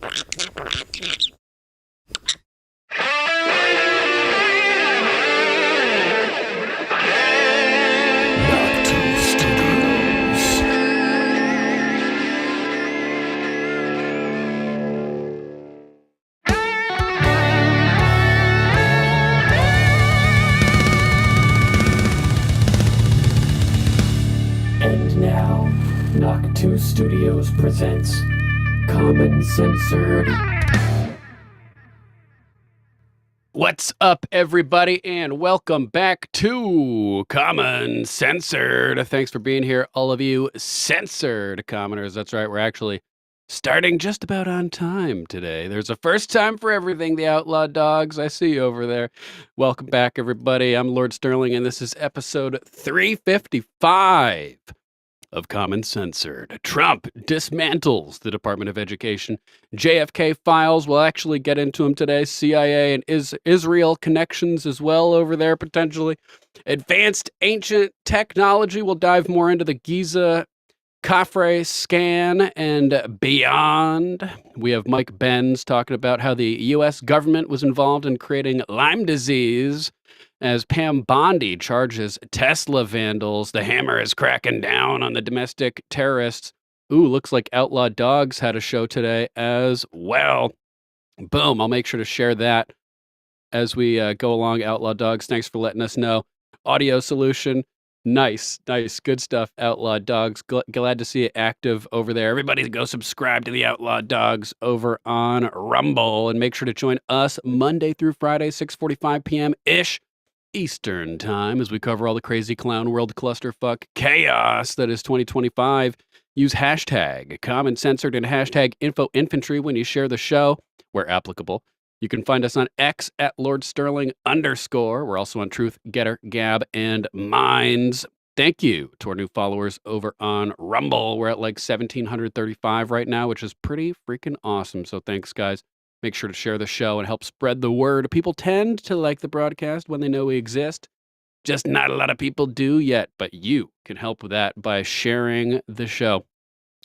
And now, Knock 2 Studios presents Common Censored. What's up, everybody, and welcome back to Common Censored. Thanks for being here, all of you censored commoners. That's right, we're actually starting just about on time today. There's a first time for everything, the Outlaw Dogs. I see you over there. Welcome back, everybody. I'm Lord Sterling, and this is episode 355 of Common Censored. Trump dismantles the Department of Education. JFK files, we'll actually get into them today. CIA and Israel connections as well over there, potentially. Advanced ancient technology, we'll dive more into the Giza Khafre scan and beyond. We have Mike Benz talking about how the U.S. government was involved in creating Lyme disease, as Pam Bondi charges Tesla vandals. The hammer is cracking down on the domestic terrorists. Ooh, looks like Outlaw Dogs had a show today as well. Boom, I'll make sure to share that as we go along. Outlaw Dogs, thanks for letting us know. Audio solution, nice, good stuff, Outlaw Dogs. Glad to see it active over there. Everybody go subscribe to the Outlaw Dogs over on Rumble, and make sure to join us Monday through Friday, 6:45 p.m.-ish. Eastern time, as we cover all the crazy clown world clusterfuck chaos that is 2025. Use hashtag Common Censored and hashtag InfoInfantry when you share the show, where applicable. You can find us on X at Lord Sterling _. We're also on Truth, Getter, Gab, and Minds. Thank you to our new followers over on Rumble. We're at like 1,735 right now, which is pretty freaking awesome. So thanks, guys. Make sure to share the show and help spread the word. People tend to like the broadcast when they know we exist. Just not a lot of people do yet, but you can help with that by sharing the show.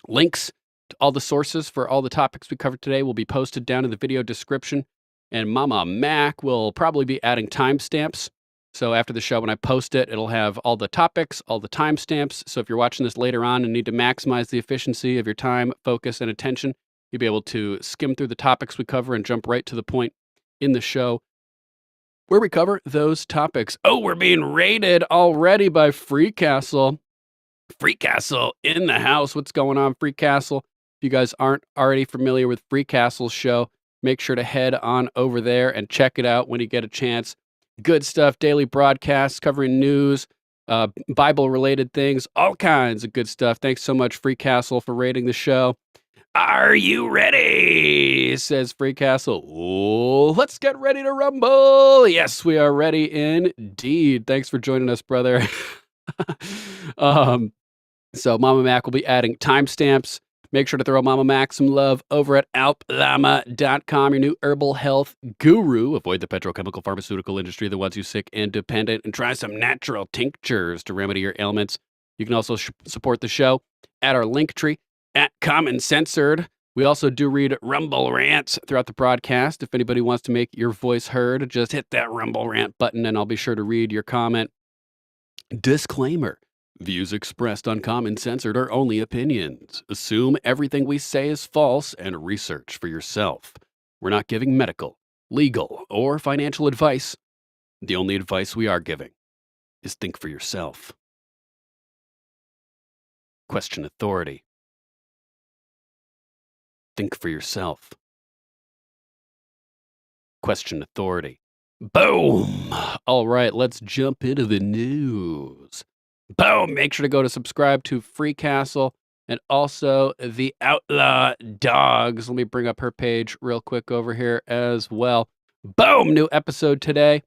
Links to all the sources for all the topics we covered today will be posted down in the video description. And Mama Mac will probably be adding timestamps. So after the show, when I post it, it'll have all the topics, all the timestamps. So if you're watching this later on and need to maximize the efficiency of your time, focus, and attention, you'll be able to skim through the topics we cover and jump right to the point in the show where we cover those topics. Oh, we're being raided already by Free Castle. Free Castle in the house. What's going on, Free Castle? If you guys aren't already familiar with Free Castle's show, make sure to head on over there and check it out when you get a chance. Good stuff, daily broadcasts covering news, Bible-related things, all kinds of good stuff. Thanks so much, Free Castle, for raiding the show. Are you ready? Says Free Castle. Oh, let's get ready to rumble. Yes, we are ready indeed. Thanks for joining us, brother. So Mama Mac will be adding timestamps. Make sure to throw Mama Mac some love over at alplama.com, your new herbal health guru. Avoid the petrochemical pharmaceutical industry that wants you sick and dependent, and try some natural tinctures to remedy your ailments. You can also support the show at our link tree at Common Censored. We also do read Rumble rants throughout the broadcast. If anybody wants to make your voice heard, just hit that Rumble rant button and I'll be sure to read your comment. Disclaimer. Views expressed on Common Censored are only opinions. Assume everything we say is false and research for yourself. We're not giving medical, legal, or financial advice. The only advice we are giving is think for yourself. Question authority. Think for yourself. Question authority. Boom! All right, let's jump into the news. Boom! Make sure to go to subscribe to Free Castle and also the Outlaw Dogs. Let me bring up her page real quick over here as well. Boom! New episode today.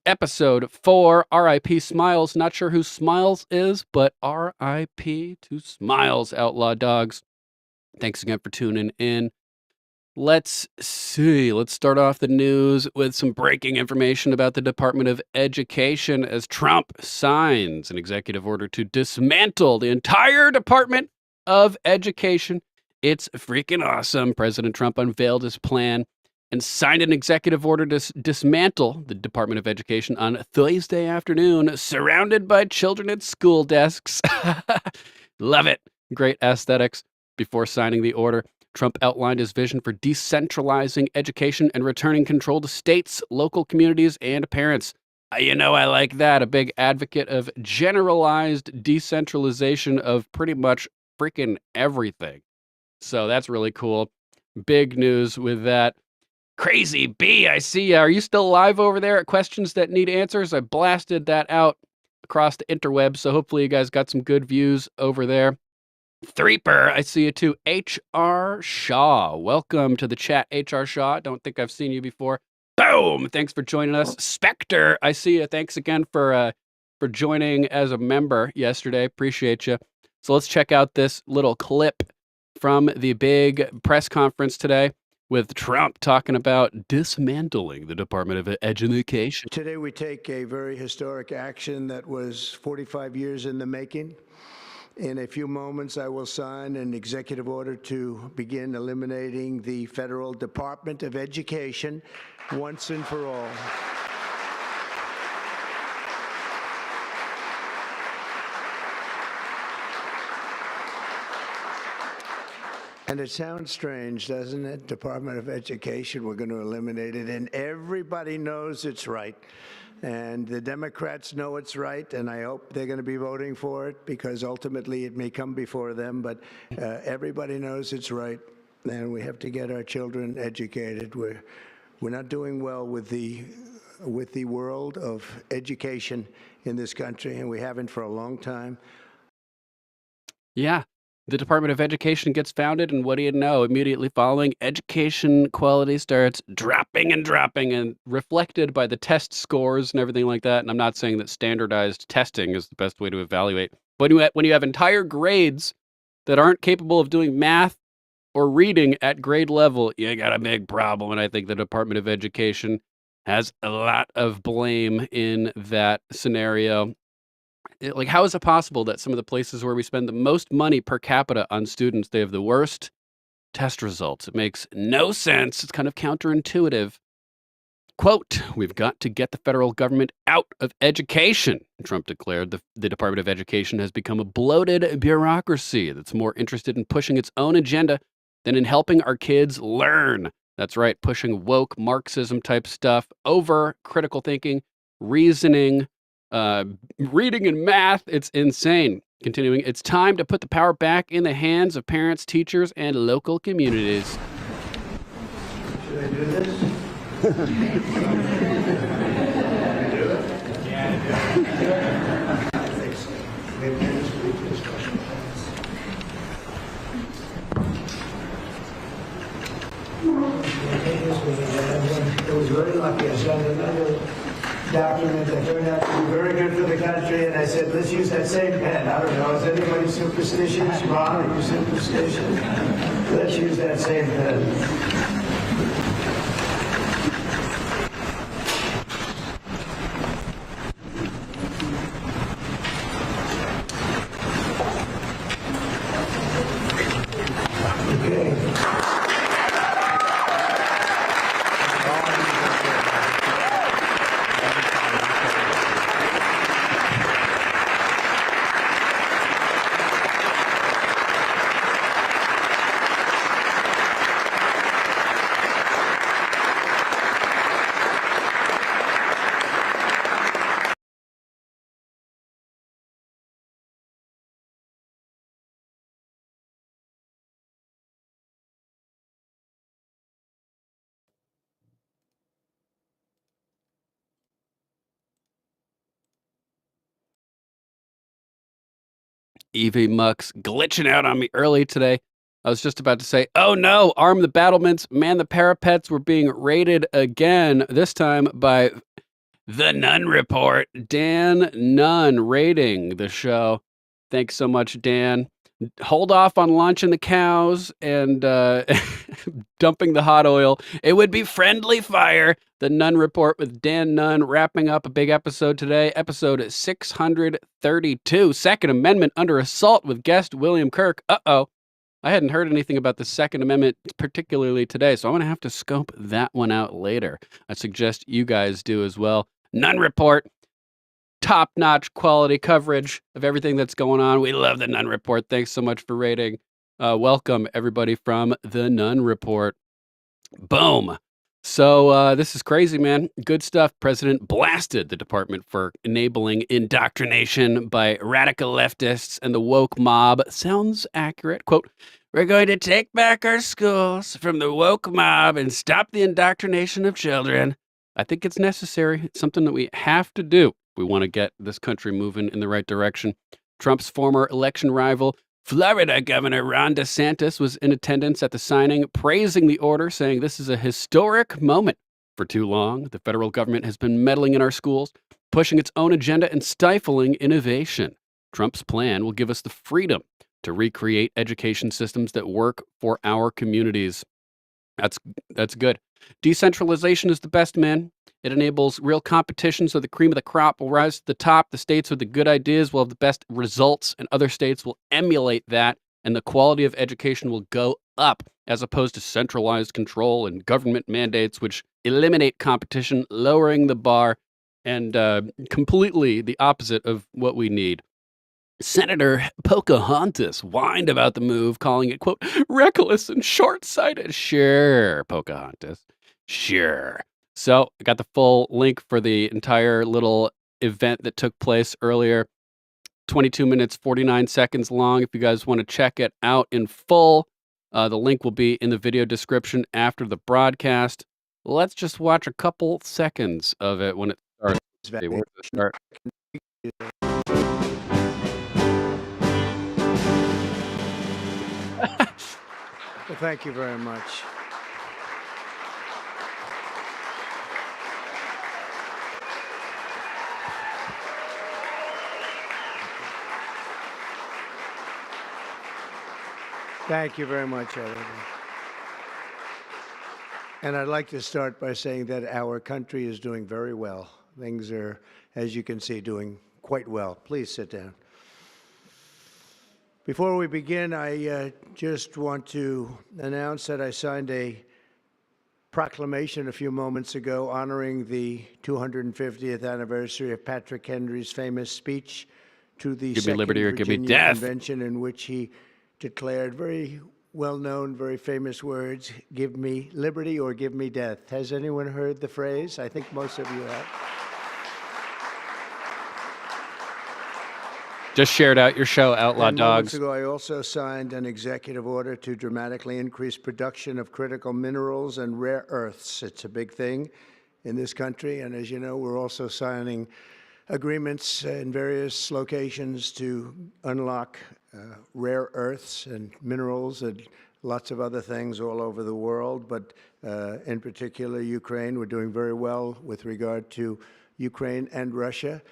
Episode 4, R.I.P. Smiles. Not sure who Smiles is, but R.I.P. to Smiles, Outlaw Dogs. Thanks again for tuning in. Let's see. Let's start off the news with some breaking information about the Department of Education as Trump signs an executive order to dismantle the entire Department of Education It's freaking awesome. President Trump unveiled his plan and signed an executive order to dismantle the Department of Education on Thursday afternoon, surrounded by children at school desks. Love it. Great aesthetics. Before signing the order, Trump outlined his vision for decentralizing education and returning control to states, local communities, and parents. I like that. A big advocate of generalized decentralization of pretty much freaking everything. So that's really cool. Big news with that. Crazy B, I see ya. Are you still live over there at Questions That Need Answers? I blasted that out across the interwebs, so hopefully you guys got some good views over there. Threeper, I see you too. H.R. Shaw, welcome to the chat, H.R. Shaw. Don't think I've seen you before. Boom! Thanks for joining us. Spectre, I see you. Thanks again for joining as a member yesterday. Appreciate you. So let's check out this little clip from the big press conference today with Trump talking about dismantling the Department of Education. Today we take a very historic action that was 45 years in the making. In a few moments, I will sign an executive order to begin eliminating the Federal Department of Education once and for all. And it sounds strange, doesn't it? Department of Education, we're going to eliminate it. And everybody knows it's right. And the Democrats know it's right, and I hope they're going to be voting for it because ultimately it may come before them. But everybody knows it's right, and we have to get our children educated. We're not doing well with the world of education in this country, and we haven't for a long time. Yeah. The Department of Education gets founded, and what do you know? Immediately following, education quality starts dropping and reflected by the test scores and everything like that. And I'm not saying that standardized testing is the best way to evaluate, but when you have entire grades that aren't capable of doing math or reading at grade level, you got a big problem. And I think the Department of Education has a lot of blame in that scenario. Like, how is it possible that some of the places where we spend the most money per capita on students, they have the worst test results? It makes no sense. It's kind of counterintuitive. Quote, "We've got to get the federal government out of education," Trump declared. The Department of Education has become a bloated bureaucracy that's more interested in pushing its own agenda than in helping our kids learn. That's right, pushing woke Marxism type stuff over critical thinking, reasoning, reading and math. It's insane. Continuing, "It's time to put the power back in the hands of parents, teachers, and local communities." Should I do this? It was very lucky. I signed another document that turned out to be very good for the country, and I said, let's use that same pen. I don't know, is anybody superstitious? Ron, are you superstitious? Let's use that same pen. Evie Muck's glitching out on me early today. I was just about to say, oh no, arm the battlements, man the parapets. We're being raided again, this time by the Nunn Report. Dan Nunn raiding the show. Thanks so much, Dan. Hold off on launching the cows and dumping the hot oil. It would be friendly fire. The Nunn Report with Dan Nunn wrapping up a big episode today. Episode 632. Second Amendment under assault with guest William Kirk. Uh-oh. I hadn't heard anything about the Second Amendment, particularly today, so I'm going to have to scope that one out later. I suggest you guys do as well. Nunn Report, top-notch quality coverage of everything that's going on. We love the Nunn Report. Thanks so much for rating. Welcome, everybody, from the Nunn Report. Boom. So this is crazy, man. Good stuff. President blasted the department for enabling indoctrination by radical leftists and the woke mob. Sounds accurate. Quote, "We're going to take back our schools from the woke mob and stop the indoctrination of children." I think it's necessary. It's something that we have to do if we want to get this country moving in the right direction. Trump's former election rival, Florida Governor Ron DeSantis, was in attendance at the signing, praising the order, saying this is a historic moment. For too long, the federal government has been meddling in our schools, pushing its own agenda and stifling innovation. Trump's plan will give us the freedom to recreate education systems that work for our communities. That's good. Decentralization is the best, man. It enables real competition, so the cream of the crop will rise to the top. The states with the good ideas will have the best results, and other states will emulate that, and the quality of education will go up, as opposed to centralized control and government mandates, which eliminate competition, lowering the bar, and completely the opposite of what we need. Senator Pocahontas whined about the move, calling it, quote, reckless and short-sighted. Sure, Pocahontas. Sure. So I got the full link for the entire little event that took place earlier. 22 minutes, 49 seconds long. If you guys want to check it out in full, the link will be in the video description after the broadcast. Let's just watch a couple seconds of it when it starts. Let's see, where does it start? Well, thank you very much. Thank you very much, everyone. And I'd like to start by saying that our country is doing very well. Things are, as you can see, doing quite well. Please sit down. Before we begin, I just want to announce that I signed a proclamation a few moments ago honoring the 250th anniversary of Patrick Henry's famous speech to the Give me liberty or give me Virginia death. Convention, in which he declared very well-known, very famous words, "Give me liberty or give me death." Has anyone heard the phrase? I think most of you have. Just shared out your show, Outlaw And moments Dogs. ago, I also signed an executive order to dramatically increase production of critical minerals and rare earths. It's a big thing in this country, and as you know, we're also signing agreements in various locations to unlock rare earths and minerals and lots of other things all over the world, but in particular, Ukraine. We're doing very well with regard to Ukraine and Russia.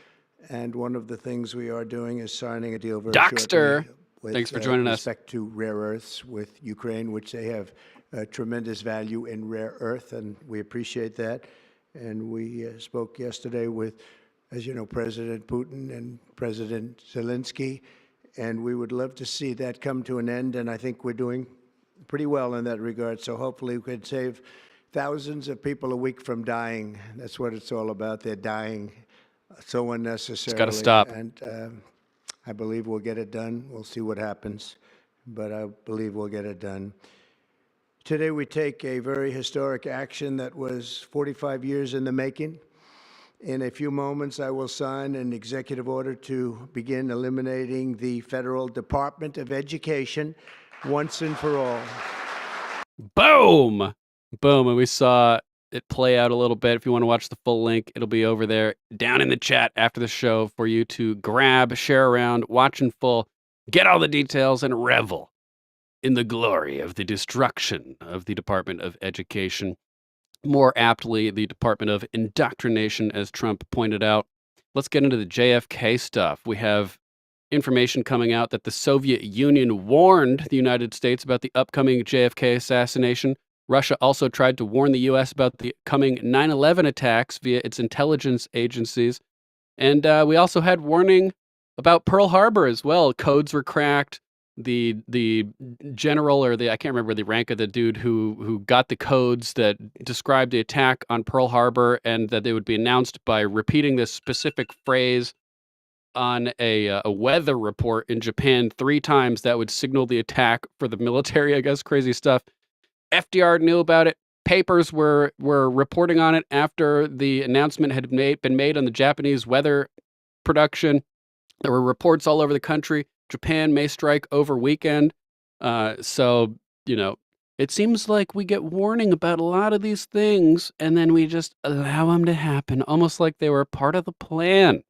And one of the things we are doing is signing a deal very Dockster, shortly with thanks for joining us. respect to rare earths with Ukraine, which they have tremendous value in rare earth, and we appreciate that. And we spoke yesterday with, as you know, President Putin and President Zelensky, and we would love to see that come to an end, and I think we're doing pretty well in that regard. So hopefully we could save thousands of people a week from dying. That's what it's all about. They're dying so unnecessarily. It's gotta stop. And I believe we'll get it done. We'll see what happens, but I believe we'll get it done. Today we take a very historic action that was 45 years in the making. In a few moments, I will sign an executive order to begin eliminating the Federal Department of Education once and for all. Boom! Boom. And we saw it play out a little bit. If you want to watch the full link, it'll be over there down in the chat after the show for you to grab, share around, watch in full, get all the details, and revel in the glory of the destruction of the Department of Education. More aptly, the Department of Indoctrination, as Trump pointed out. Let's get into the JFK stuff. We have information coming out that the Soviet Union warned the United States about the upcoming JFK assassination. Russia also tried to warn the U.S. about the coming 9/11 attacks via its intelligence agencies. And we also had warning about Pearl Harbor as well. Codes were cracked. the general or I can't remember the rank of the dude who got the codes that described the attack on Pearl Harbor, and that they would be announced by repeating this specific phrase on a weather report in Japan 3 times. That would signal the attack for the military, I guess. Crazy stuff. FDR knew about it. Papers were reporting on it after the announcement had been made on the Japanese weather production. There were reports all over the country. Japan may strike over weekend. So, it seems like we get warning about a lot of these things, and then we just allow them to happen, almost like they were part of the plan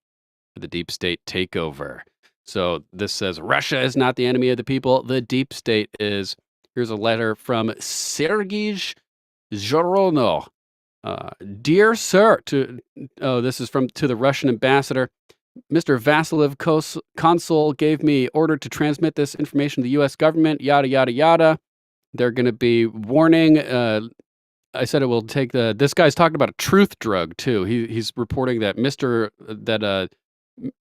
for the deep state takeover. So this says, Russia is not the enemy of the people. The deep state is. Here's a letter from Sergej Zhorono. Dear sir, this is to the Russian ambassador. Mr. Vasilev consul gave me order to transmit this information to the U.S. government, yada, yada, yada. They're going to be warning. I said it will take this guy's talking about a truth drug, too. He's reporting that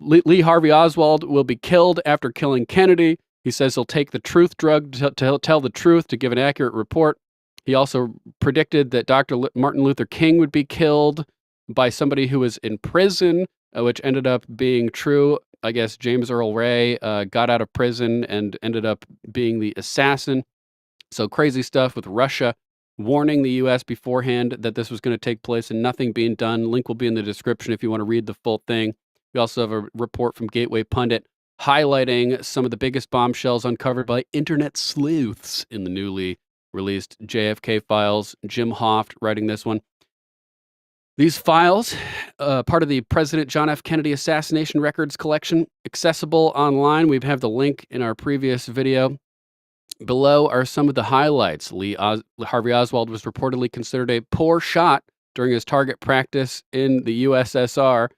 Lee Harvey Oswald will be killed after killing Kennedy. He says he'll take the truth drug to tell the truth, to give an accurate report. He also predicted that Dr. Martin Luther King would be killed by somebody who was in prison, which ended up being true. I guess James Earl Ray got out of prison and ended up being the assassin. So crazy stuff with Russia warning the U.S. beforehand that this was going to take place and nothing being done. Link will be in the description if you want to read the full thing. We also have a report from Gateway Pundit highlighting some of the biggest bombshells uncovered by internet sleuths in the newly released JFK files. Jim Hoft writing this one. These files, part of the President John F. Kennedy Assassination Records collection, accessible online. We have the link in our previous video. Below are some of the highlights. Harvey Oswald was reportedly considered a poor shot during his target practice in the USSR.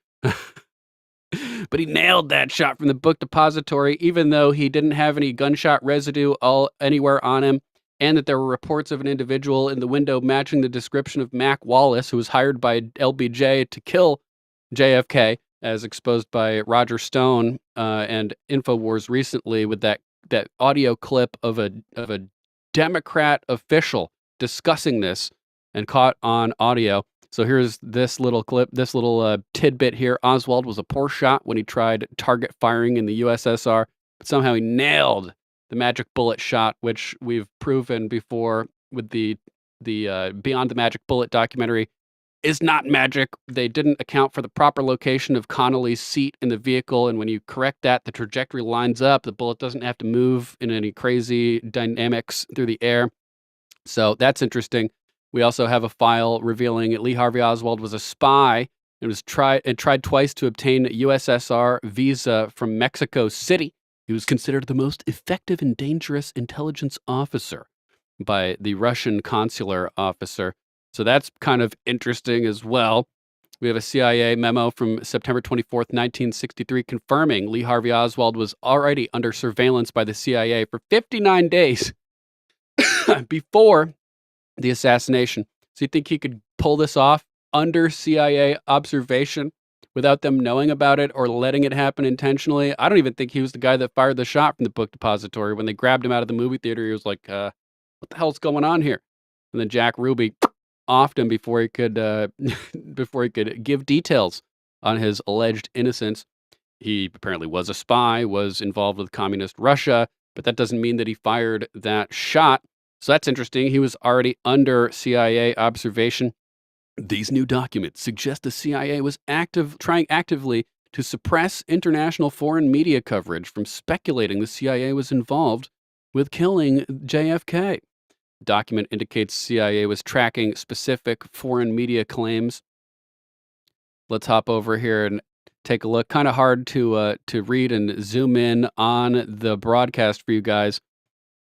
But he nailed that shot from the book depository, even though he didn't have any gunshot residue anywhere on him, and that there were reports of an individual in the window matching the description of Mac Wallace, who was hired by LBJ to kill JFK, as exposed by Roger Stone and InfoWars recently with that audio clip of a Democrat official discussing this and caught on audio. So here's this little clip, this little tidbit here. Oswald was a poor shot when he tried target firing in the USSR, but somehow he nailed the magic bullet shot, which we've proven before with the Beyond the Magic Bullet documentary, is not magic. They didn't account for the proper location of Connolly's seat in the vehicle, and when you correct that, the trajectory lines up. The bullet doesn't have to move in any crazy dynamics through the air. So that's interesting. We also have a file revealing Lee Harvey Oswald was a spy and tried twice to obtain a USSR visa from Mexico City. He was considered the most effective and dangerous intelligence officer by the Russian consular officer. So that's kind of interesting as well. We have a CIA memo from September 24th, 1963, confirming Lee Harvey Oswald was already under surveillance by the CIA for 59 days before the assassination. So you think he could pull this off under CIA observation without them knowing about it or letting it happen intentionally? I don't even think he was the guy that fired the shot from the book depository. When they grabbed him out of the movie theater, he was like, what the hell's going on here? And then Jack Ruby offed him before he could give details on his alleged innocence. He apparently was a spy, was involved with communist Russia, but that doesn't mean that he fired that shot. So that's interesting. He was already under CIA observation. These new documents suggest the CIA was trying actively to suppress international foreign media coverage from speculating the CIA was involved with killing JFK. The document indicates CIA was tracking specific foreign media claims. Let's hop over here and take a look. Kind of hard to read and zoom in on the broadcast for you guys,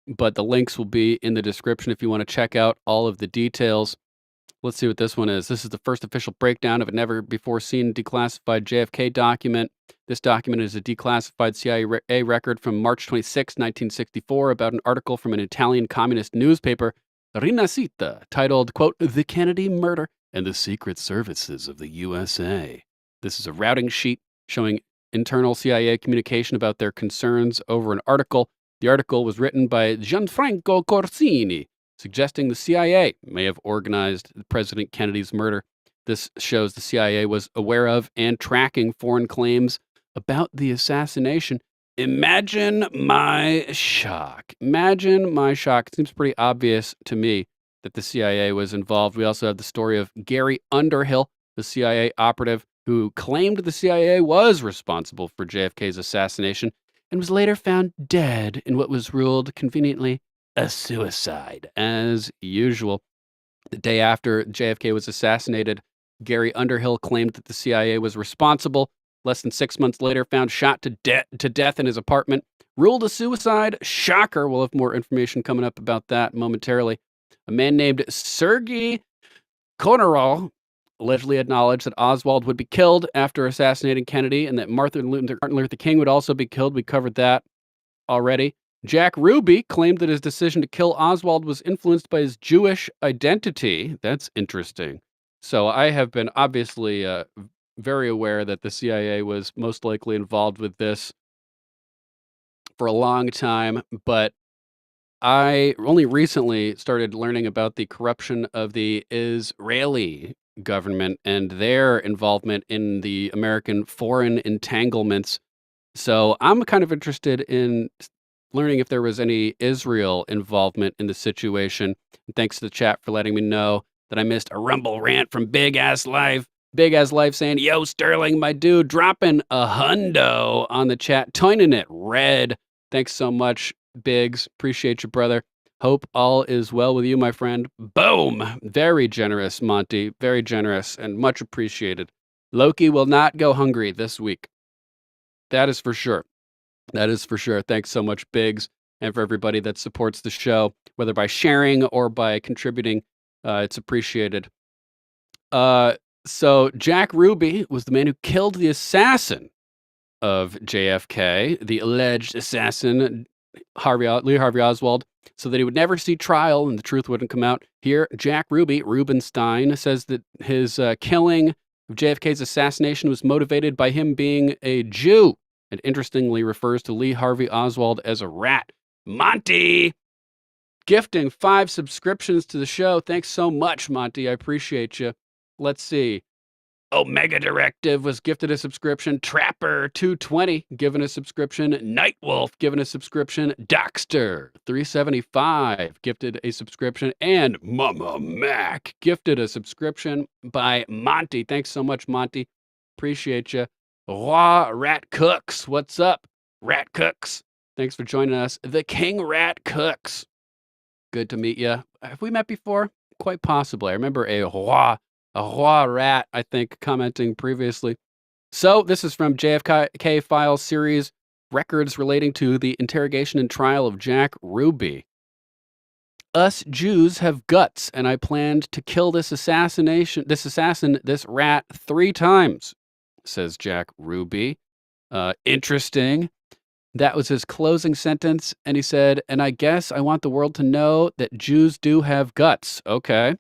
but the links will be in the description if you want to check out all of the details. Let's see what this one is. This is the first official breakdown of a never-before-seen declassified JFK document. This document is a declassified CIA record from March 26, 1964, about an article from an Italian communist newspaper, Rinascita, titled, quote, "The Kennedy Murder and the Secret Services of the USA." This is a routing sheet showing internal CIA communication about their concerns over an article The article was written by Gianfranco Corsini, suggesting the CIA may have organized President Kennedy's murder. This shows the CIA was aware of and tracking foreign claims about the assassination. Imagine my shock. Imagine my shock. It seems pretty obvious to me that the CIA was involved. We also have the story of Gary Underhill, the CIA operative who claimed the CIA was responsible for JFK's assassination and was later found dead in what was ruled conveniently a suicide. As usual, the day after JFK was assassinated, Gary Underhill claimed that the CIA was responsible. Less than 6 months later, found shot to death in his apartment. Ruled a suicide. Shocker. We'll have more information coming up about that momentarily. A man named Sergei Konarov allegedly acknowledged that Oswald would be killed after assassinating Kennedy and that Martin Luther King would also be killed. We covered that already. Jack Ruby claimed that his decision to kill Oswald was influenced by his Jewish identity. That's interesting. So I have been obviously very aware that the CIA was most likely involved with this for a long time, but I only recently started learning about the corruption of the Israeli government and their involvement in the American foreign entanglements. So I'm kind of interested in learning if there was any Israel involvement in the situation. And thanks to the chat for letting me know that I missed a Rumble rant from Big Ass Life. Big Ass Life saying, yo, Sterling, my dude, dropping a hundo on the chat. Toining it red. Thanks so much, Biggs. Appreciate you, brother. Hope all is well with you, my friend. Boom. Very generous, Monty. Very generous and much appreciated. Loki will not go hungry this week. That is for sure. That is for sure. Thanks so much, Biggs, and for everybody that supports the show, whether by sharing or by contributing. It's appreciated. So Jack Ruby was the man who killed the assassin of JFK, the alleged assassin, Lee Harvey Oswald, so that he would never see trial and the truth wouldn't come out. Here, Jack Rubenstein, says that his killing of JFK's assassination was motivated by him being a Jew, and interestingly refers to Lee Harvey Oswald as a rat. Monty! Gifting 5 subscriptions to the show. Thanks so much, Monty. I appreciate you. Let's see. Omega Directive was gifted a subscription. Trapper 220 given a subscription. Nightwolf given a subscription. Doxter 375 gifted a subscription. And Mama Mac gifted a subscription by Monty. Thanks so much, Monty. Appreciate you. Raw Rat Cooks. What's up, Rat Cooks? Thanks for joining us. The King Rat Cooks. Good to meet you. Have we met before? Quite possibly. I remember a roi rat, I think, commenting previously. So this is from JFK Files series, records relating to the interrogation and trial of Jack Ruby. Us Jews have guts, and I planned to kill this rat 3 times, says Jack Ruby. Interesting. That was his closing sentence, and he said, and I guess I want the world to know that Jews do have guts. Okay.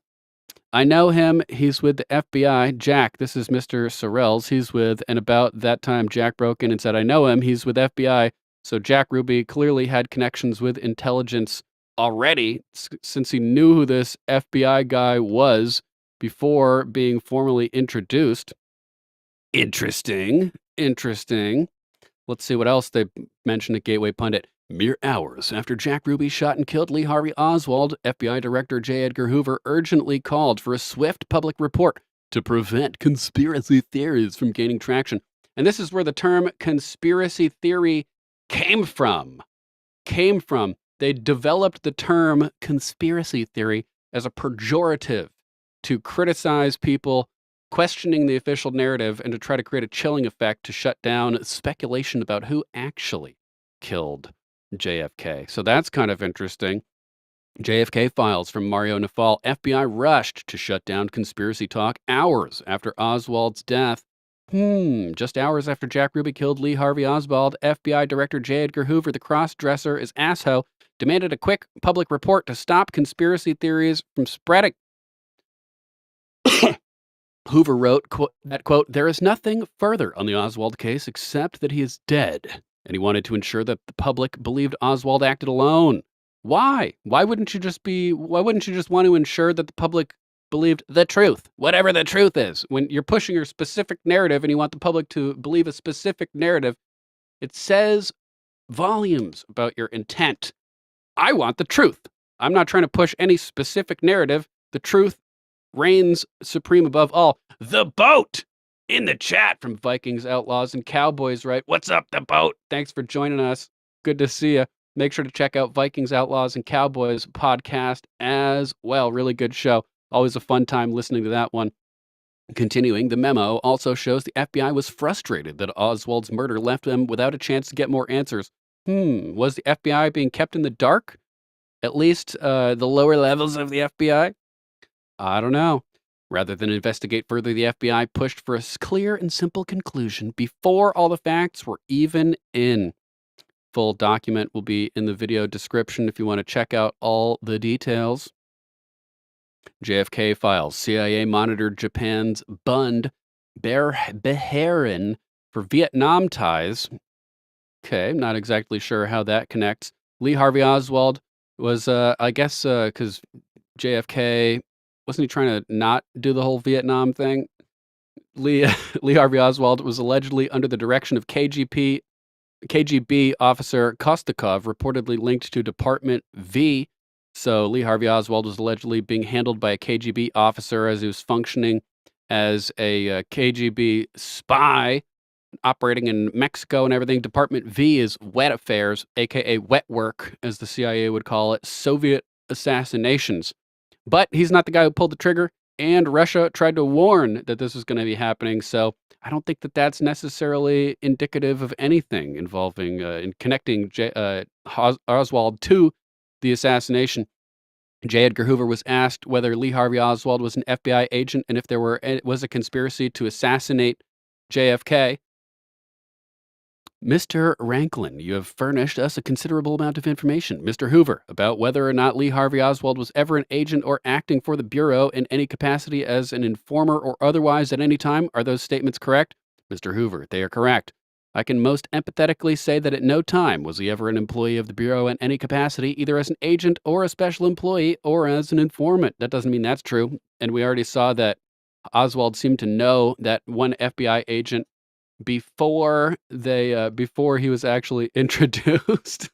I know him. He's with the FBI. Jack, this is Mr. Sorrells. He's with, and about that time, Jack broke in and said, I know him. He's with FBI. So Jack Ruby clearly had connections with intelligence already, since he knew who this FBI guy was before being formally introduced. Interesting. Let's see what else they mentioned at Gateway Pundit. Mere hours after Jack Ruby shot and killed Lee Harvey Oswald, FBI Director J. Edgar Hoover urgently called for a swift public report to prevent conspiracy theories from gaining traction. And this is where the term conspiracy theory came from. They developed the term conspiracy theory as a pejorative to criticize people questioning the official narrative and to try to create a chilling effect to shut down speculation about who actually killed JFK. So that's kind of interesting. JFK Files from Mario Nafal. FBI rushed to shut down conspiracy talk hours after Oswald's death. Just hours after Jack Ruby killed Lee Harvey Oswald, FBI Director J. Edgar Hoover, the cross-dresser is asshole, demanded a quick public report to stop conspiracy theories from spreading. Hoover wrote that, quote, there is nothing further on the Oswald case except that he is dead and he wanted to ensure that the public believed Oswald acted alone. Why? Why wouldn't you just want to ensure that the public believed the truth, whatever the truth is? When you're pushing your specific narrative and you want the public to believe a specific narrative, it says volumes about your intent. I want the truth. I'm not trying to push any specific narrative. The truth reigns supreme above all. The boat in the chat from Vikings, Outlaws, and Cowboys, right? What's up, the boat? Thanks for joining us. Good to see you. Make sure to check out Vikings, Outlaws, and Cowboys podcast as well. Really good show. Always a fun time listening to that one. Continuing, the memo also shows the FBI was frustrated that Oswald's murder left them without a chance to get more answers. Was the FBI being kept in the dark? At least the lower levels of the FBI? I don't know. Rather than investigate further, the FBI pushed for a clear and simple conclusion before all the facts were even in. Full document will be in the video description if you want to check out all the details. JFK files. CIA monitored Japan's Bund Beharin for Vietnam ties. Okay, not exactly sure how that connects. Lee Harvey Oswald was, I guess, because JFK, wasn't he trying to not do the whole Vietnam thing? Lee Harvey Oswald was allegedly under the direction of KGB officer Kostakov, reportedly linked to Department V. So Lee Harvey Oswald was allegedly being handled by a KGB officer as he was functioning as a KGB spy operating in Mexico and everything. Department V is wet affairs, aka wet work, as the CIA would call it, Soviet assassinations. But he's not the guy who pulled the trigger, and Russia tried to warn that this was going to be happening. So I don't think that that's necessarily indicative of anything involving in connecting Oswald to the assassination. J. Edgar Hoover was asked whether Lee Harvey Oswald was an FBI agent and if there was a conspiracy to assassinate JFK. Mr. Ranklin, you have furnished us a considerable amount of information. Mr. Hoover, about whether or not Lee Harvey Oswald was ever an agent or acting for the Bureau in any capacity as an informer or otherwise at any time. Are those statements correct? Mr. Hoover, they are correct. I can most empathetically say that at no time was he ever an employee of the Bureau in any capacity, either as an agent or a special employee or as an informant. That doesn't mean that's true. And we already saw that Oswald seemed to know that one FBI agent before he was actually introduced.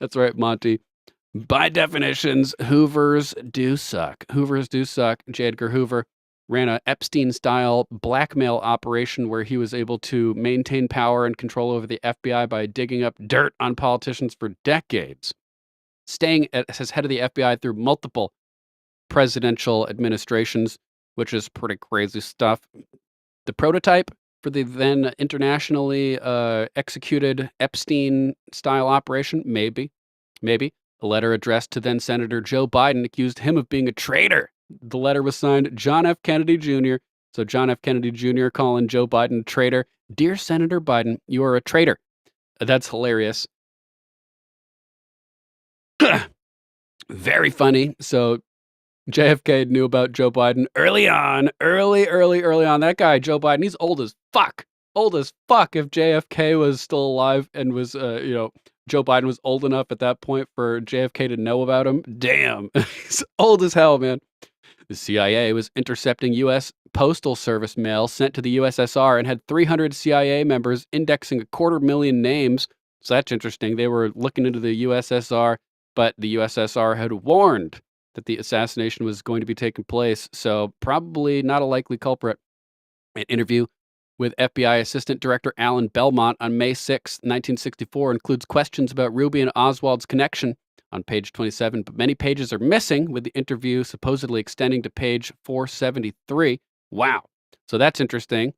That's right, Monty. By definitions, Hoovers do suck. Hoovers do suck. J. Edgar Hoover ran a Epstein-style blackmail operation where he was able to maintain power and control over the FBI by digging up dirt on politicians for decades, staying as head of the FBI through multiple presidential administrations, which is pretty crazy stuff. The prototype for the then internationally executed Epstein-style operation? Maybe. A letter addressed to then Senator Joe Biden accused him of being a traitor. The letter was signed John F. Kennedy Jr. So John F. Kennedy Jr. calling Joe Biden a traitor. Dear Senator Biden, you are a traitor. That's hilarious. Very funny. So JFK knew about Joe Biden early on. That guy, Joe Biden, he's old as fuck. If JFK was still alive and was, Joe Biden was old enough at that point for JFK to know about him. Damn. He's old as hell, man. The CIA was intercepting U.S. Postal Service mail sent to the USSR and had 300 CIA members indexing 250,000 names. So that's interesting. They were looking into the USSR, but the USSR had warned that the assassination was going to be taking place, so probably not a likely culprit. An interview with FBI Assistant Director Alan Belmont on May 6, 1964 includes questions about Ruby and Oswald's connection on page 27, but many pages are missing, with the interview supposedly extending to page 473. Wow. So that's interesting.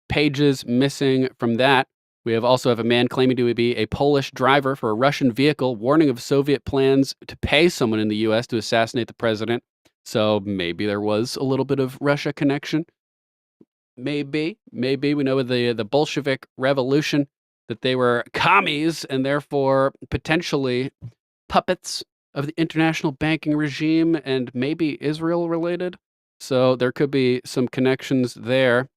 Pages missing from that. We also have a man claiming to be a Polish driver for a Russian vehicle, warning of Soviet plans to pay someone in the U.S. to assassinate the president. So maybe there was a little bit of Russia connection. Maybe. We know with the Bolshevik Revolution that they were commies and therefore potentially puppets of the international banking regime and maybe Israel related. So there could be some connections there.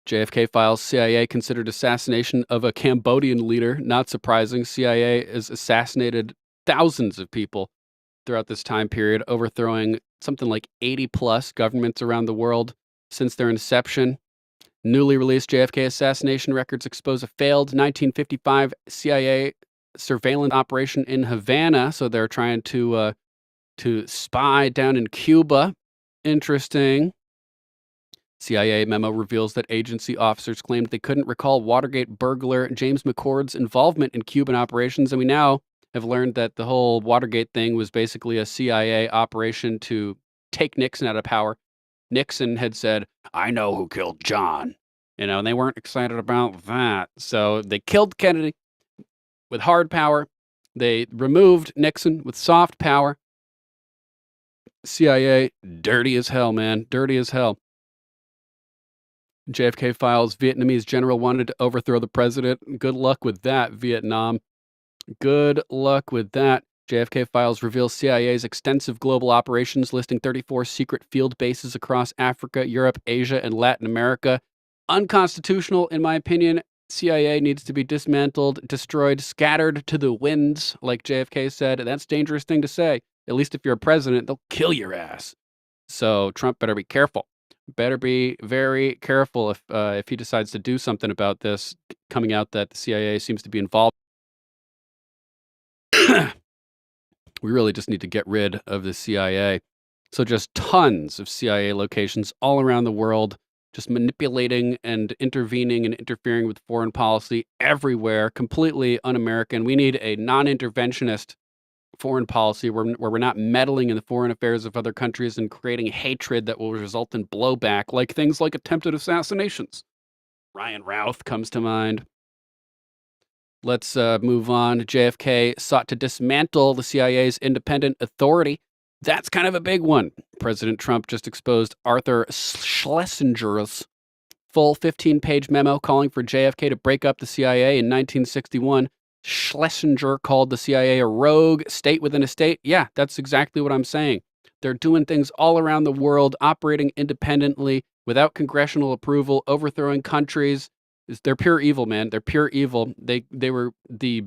JFK files, CIA considered assassination of a Cambodian leader. Not surprising. CIA has assassinated thousands of people throughout this time period, overthrowing something like 80 plus governments around the world since their inception. Newly released JFK assassination records expose a failed 1955 CIA surveillance operation in Havana. So they're trying to spy down in Cuba. Interesting. CIA memo reveals that agency officers claimed they couldn't recall Watergate burglar James McCord's involvement in Cuban operations, and we now have learned that the whole Watergate thing was basically a CIA operation to take Nixon out of power. Nixon had said, "I know who killed John," and they weren't excited about that. So they killed Kennedy with hard power. They removed Nixon with soft power. CIA, dirty as hell, man. Dirty as hell. JFK files, Vietnamese general wanted to overthrow the president. Good luck with that, Vietnam. Good luck with that. JFK files reveals CIA's extensive global operations, listing 34 secret field bases across Africa, Europe, Asia, and Latin America. Unconstitutional, in my opinion. CIA needs to be dismantled, destroyed, scattered to the winds, like JFK said. That's a dangerous thing to say. At least if you're a president, they'll kill your ass. So Trump better be careful. Better be very careful if he decides to do something about this, coming out that the CIA seems to be involved. We really just need to get rid of the CIA. So just tons of CIA locations all around the world, just manipulating and intervening and interfering with foreign policy everywhere, completely un-American. We need a non-interventionist foreign policy where we're not meddling in the foreign affairs of other countries and creating hatred that will result in blowback, like things like attempted assassinations. Ryan Routh comes to mind. Let's move on. JFK sought to dismantle the CIA's independent authority. That's kind of a big one. President Trump just exposed Arthur Schlesinger's full 15-page memo calling for JFK to break up the CIA in 1961. Schlesinger called the CIA a rogue state within a state. Yeah, that's exactly what I'm saying. They're doing things all around the world, operating independently without congressional approval, overthrowing countries. They're pure evil, man. They're pure evil. They were the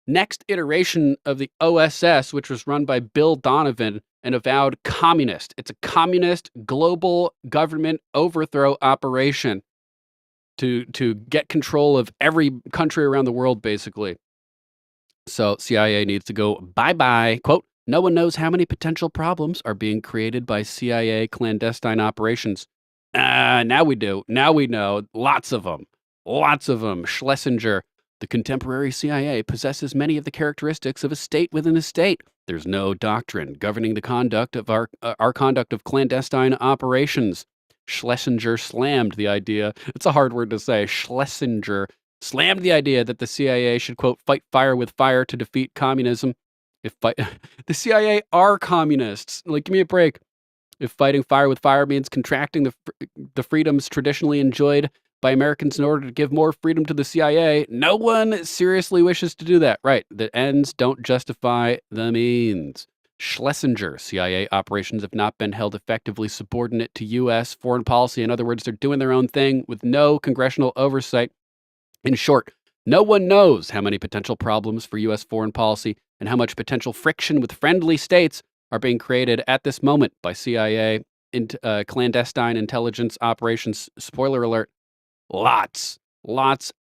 next iteration of the OSS, which was run by Bill Donovan, an avowed communist. It's a communist global government overthrow operation to get control of every country around the world, basically. So CIA needs to go bye-bye. Quote, "No one knows how many potential problems are being created by CIA clandestine operations." Now we do. Now we know. Lots of them. Lots of them. Schlesinger, the contemporary CIA possesses many of the characteristics of a state within a state. There's no doctrine governing the conduct of our conduct of clandestine operations. Schlesinger slammed the idea. It's a hard word to say. Schlesinger slammed the idea that the CIA should, quote, fight fire with fire to defeat communism. The CIA are communists. Like, give me a break. If fighting fire with fire means contracting the freedoms traditionally enjoyed by Americans in order to give more freedom to the CIA, no one seriously wishes to do that. Right. The ends don't justify the means. Schlesinger, CIA operations have not been held effectively subordinate to U.S. foreign policy. In other words, they're doing their own thing with no congressional oversight. In short, no one knows how many potential problems for U.S. foreign policy and how much potential friction with friendly states are being created at this moment by CIA clandestine intelligence operations. Spoiler alert, lots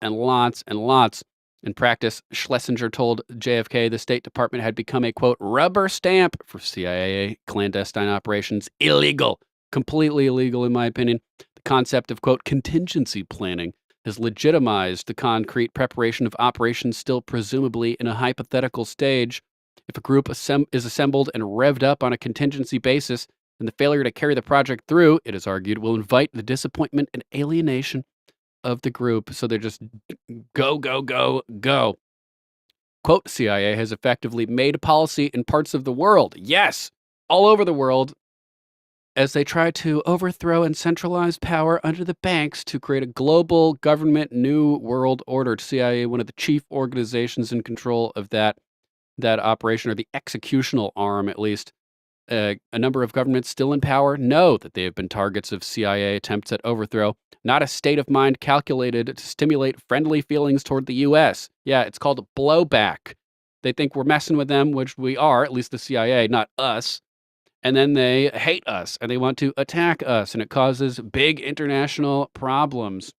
and lots and lots. In practice, Schlesinger told JFK the State Department had become a, quote, rubber stamp for CIA clandestine operations. Illegal. Completely illegal, in my opinion. The concept of, quote, contingency planning has legitimized the concrete preparation of operations still presumably in a hypothetical stage. If a group is assembled and revved up on a contingency basis, then the failure to carry the project through, it is argued, will invite the disappointment and alienation of the group. So they're just go, go, go, go. Quote, CIA has effectively made policy in parts of the world. Yes, all over the world, as they try to overthrow and centralize power under the banks to create a global government new world order. CIA, one of the chief organizations in control of that operation, or the executional arm, at least. a number of governments still in power know that they have been targets of CIA attempts at overthrow, not a state of mind calculated to stimulate friendly feelings toward the U.S. Yeah, it's called blowback. They think we're messing with them, which we are, at least the CIA, not us. And then they hate us and they want to attack us, and it causes big international problems.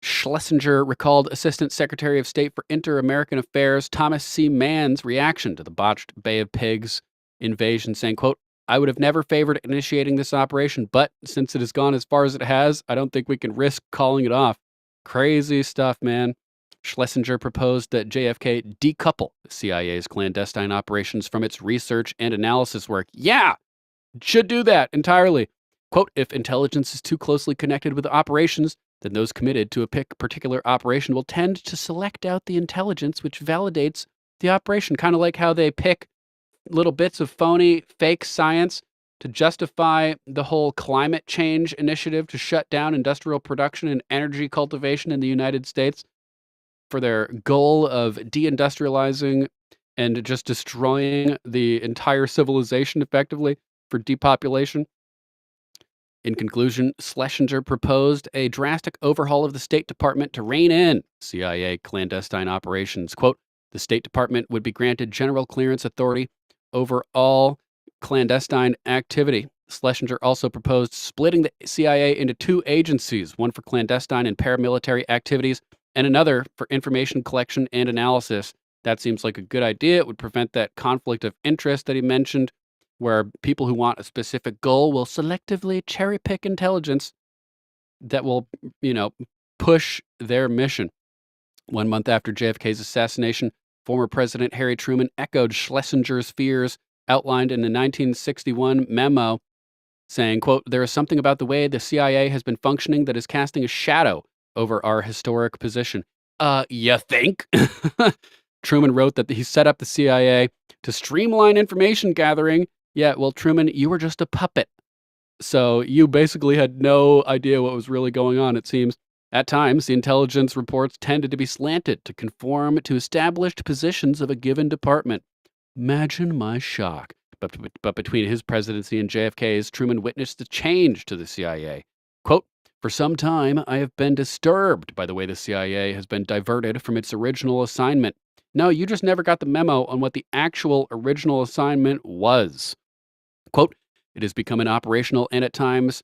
Schlesinger recalled Assistant Secretary of State for Inter-American Affairs Thomas C. Mann's reaction to the botched Bay of Pigs invasion, saying, quote, "I would have never favored initiating this operation, but since it has gone as far as it has, I don't think we can risk calling it off." Crazy stuff, man. Schlesinger proposed that JFK decouple the CIA's clandestine operations from its research and analysis work. Yeah, should do that entirely. Quote, "If intelligence is too closely connected with operations, then those committed to a particular operation will tend to select out the intelligence which validates the operation." Kind of like how they pick little bits of phony, fake science to justify the whole climate change initiative to shut down industrial production and energy cultivation in the United States for their goal of deindustrializing and just destroying the entire civilization effectively for depopulation. In conclusion, Schlesinger proposed a drastic overhaul of the State Department to rein in CIA clandestine operations. Quote, "The State Department would be granted general clearance authority over all clandestine activity." Schlesinger also proposed splitting the CIA into two agencies, one for clandestine and paramilitary activities and another for information collection and analysis. That seems like a good idea. It would prevent that conflict of interest that he mentioned, where people who want a specific goal will selectively cherry pick intelligence that will, push their mission. 1 month after JFK's assassination, former President Harry Truman echoed Schlesinger's fears outlined in the 1961 memo, saying, quote, "There is something about the way the CIA has been functioning that is casting a shadow over our historic position." You think? Truman wrote that he set up the CIA to streamline information gathering. Yeah, well, Truman, you were just a puppet. So you basically had no idea what was really going on, it seems. At times, the intelligence reports tended to be slanted to conform to established positions of a given department. Imagine my shock. But between his presidency and JFK's, Truman witnessed a change to the CIA. Quote, "For some time, I have been disturbed by the way the CIA has been diverted from its original assignment." No, you just never got the memo on what the actual original assignment was. Quote, "It has become an operational and at times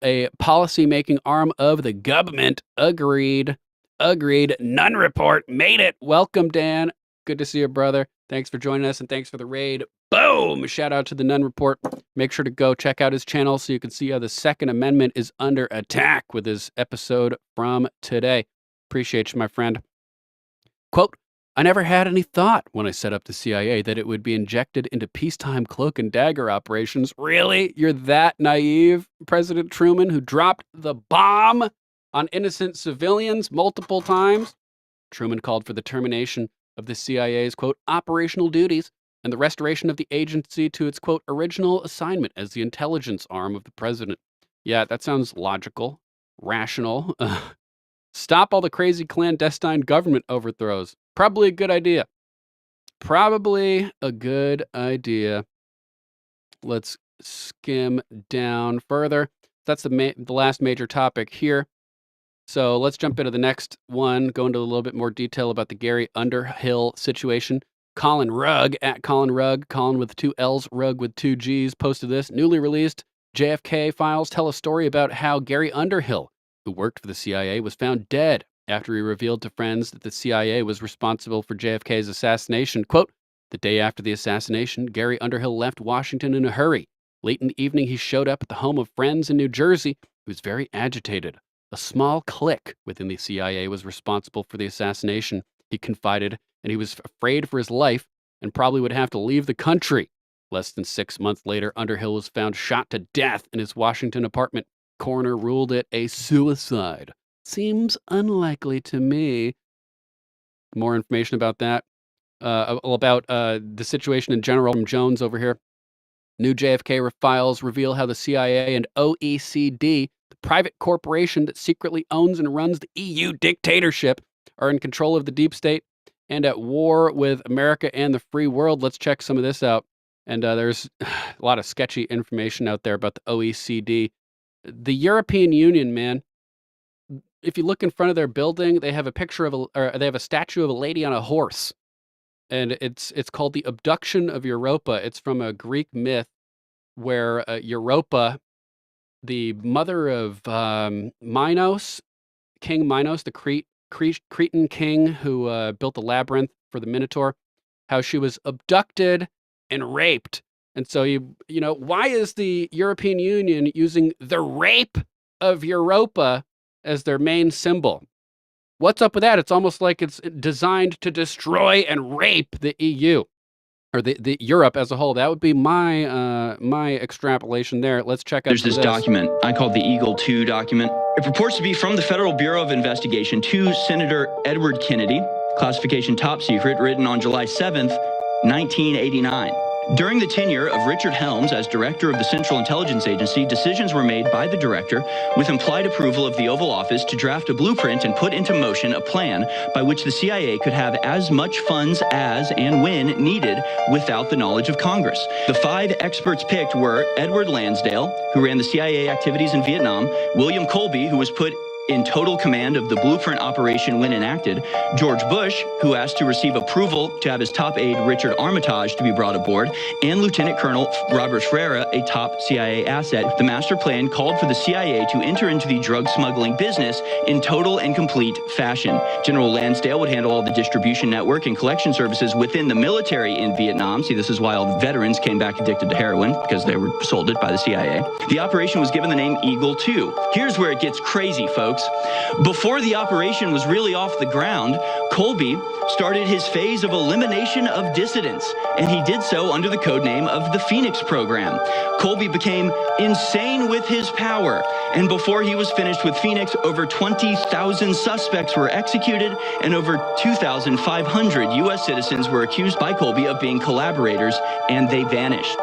a policy-making arm of the government." Agreed. None report made it. Welcome, Dan. Good to see you, brother. Thanks for joining us and thanks for the raid. Boom! Shout out to the Nunn Report. Make sure to go check out his channel so you can see how the Second Amendment is under attack with his episode from today. Appreciate you, my friend. Quote, "I never had any thought when I set up the CIA that it would be injected into peacetime cloak and dagger operations." Really? You're that naive, President Truman, who dropped the bomb on innocent civilians multiple times? Truman called for the termination of the CIA's, quote, "operational duties and the restoration of the agency to its, quote, original assignment as the intelligence arm of the president." Yeah, that sounds logical, rational. Stop all the crazy clandestine government overthrows. Probably a good idea. Let's skim down further. That's the last major topic here. So let's jump into the next one, go into a little bit more detail about the Gary Underhill situation. Colin Rugg, at Colin Rugg, Colin with 2 L's, Rugg with 2 G's, posted this. Newly released JFK files tell a story about how Gary Underhill, who worked for the CIA, was found dead after he revealed to friends that the CIA was responsible for JFK's assassination. Quote, "The day after the assassination, Gary Underhill left Washington in a hurry. Late in the evening, he showed up at the home of friends in New Jersey. He was very agitated. A small clique within the CIA was responsible for the assassination, he confided, and he was afraid for his life and probably would have to leave the country." Less than 6 months later, Underhill was found shot to death in his Washington apartment. Coroner ruled it a suicide. Seems unlikely to me. More information about that, about the situation in general from Jones over here. New JFK files reveal how the CIA and OECD, the private corporation that secretly owns and runs the EU dictatorship, are in control of the deep state and at war with America and the free world. Let's check some of this out. And there's a lot of sketchy information out there about the OECD. The European Union, man, if you look in front of their building, they have a picture of they have a statue of a lady on a horse. And it's called the Abduction of Europa. It's from a Greek myth where Europa, the mother of Minos, King Minos, the Cretan king who built the labyrinth for the Minotaur, how she was abducted and raped. And so why is the European Union using the rape of Europa as their main symbol? What's up with that? It's almost like it's designed to destroy and rape the EU or the Europe as a whole. That would be my my extrapolation there. Let's check out. There's this document I call the Eagle 2 document. It purports to be from the Federal Bureau of Investigation to Senator Edward Kennedy, classification top secret, written on July 7th, 1989. During the tenure of Richard Helms as director of the Central Intelligence Agency, decisions were made by the director with implied approval of the Oval Office to draft a blueprint and put into motion a plan by which the CIA could have as much funds as and when needed without the knowledge of Congress. The 5 experts picked were Edward Lansdale, who ran the CIA activities in Vietnam, William Colby, who was put in total command of the blueprint operation when enacted, George Bush, who asked to receive approval to have his top aide Richard Armitage to be brought aboard, and Lieutenant Colonel Robert Ferreira, a top CIA asset. The master plan called for the CIA to enter into the drug smuggling business in total and complete fashion. General Lansdale would handle all the distribution network and collection services within the military in Vietnam. See, this is why all the veterans came back addicted to heroin, because they were sold it by the CIA. The operation was given the name Eagle 2. Here's where it gets crazy, folks. Before the operation was really off the ground, Colby started his phase of elimination of dissidents, and he did so under the code name of the Phoenix Program. Colby became insane with his power, and before he was finished with Phoenix, over 20,000 suspects were executed, and over 2,500 U.S. citizens were accused by Colby of being collaborators, and they vanished.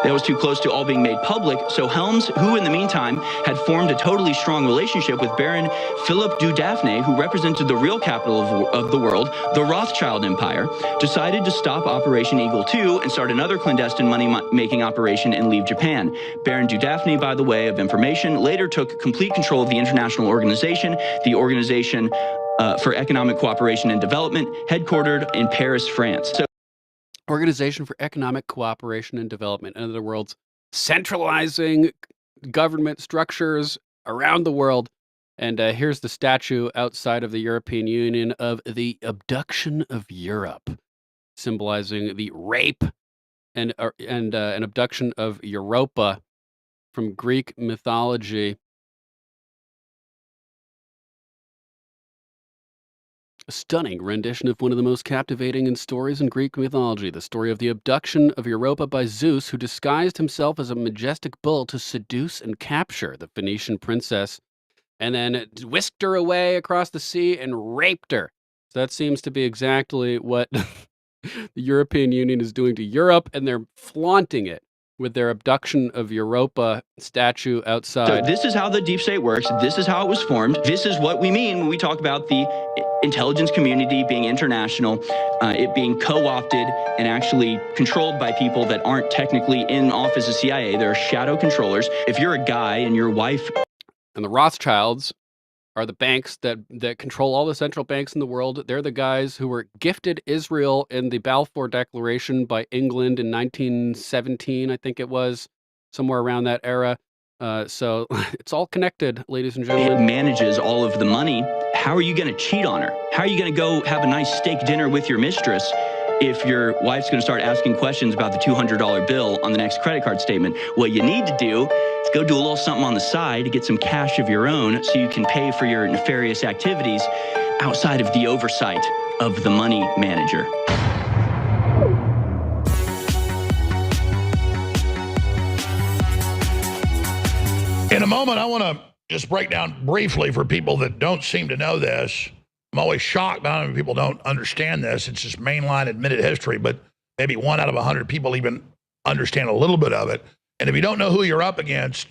That was too close to all being made public, so Helms, who in the meantime had formed a totally strong relationship with Baron Philip du Daphne, who represented the real capital of the world, the Rothschild Empire, decided to stop Operation Eagle 2 and start another clandestine money-making operation and leave Japan. Baron du Daphne, by the way of information, later took complete control of the international organization, the Organization for Economic Cooperation and Development, headquartered in Paris, France. Organization for Economic Cooperation and Development. In other words, centralizing government structures around the world. And here's the statue outside of the European Union of the Abduction of Europe, symbolizing the rape and an abduction of Europa from Greek mythology. A stunning rendition of one of the most captivating stories in Greek mythology, the story of the abduction of Europa by Zeus, who disguised himself as a majestic bull to seduce and capture the Phoenician princess, and then whisked her away across the sea and raped her. So that seems to be exactly what the European Union is doing to Europe, and they're flaunting it with their abduction of Europa statue outside. So this is how the deep state works. This is how it was formed. This is what we mean when we talk about the intelligence community being international, it being co-opted and actually controlled by people that aren't technically in office of CIA. They're shadow controllers. If you're a guy and your wife... And the Rothschilds are the banks that control all the central banks in the world. They're the guys who were gifted Israel in the Balfour Declaration by England in 1917, I think it was, somewhere around that era. So it's all connected, ladies and gentlemen. It manages all of the money. How are you going to cheat on her? How are you going to go have a nice steak dinner with your mistress if your wife's going to start asking questions about the $200 bill on the next credit card statement? What you need to do is go do a little something on the side to get some cash of your own so you can pay for your nefarious activities outside of the oversight of the money manager. In a moment, I want to just break down briefly for people that don't seem to know this. I'm always shocked by how many people don't understand this. It's just mainline admitted history, but maybe 1 out of 100 people even understand a little bit of it. And if you don't know who you're up against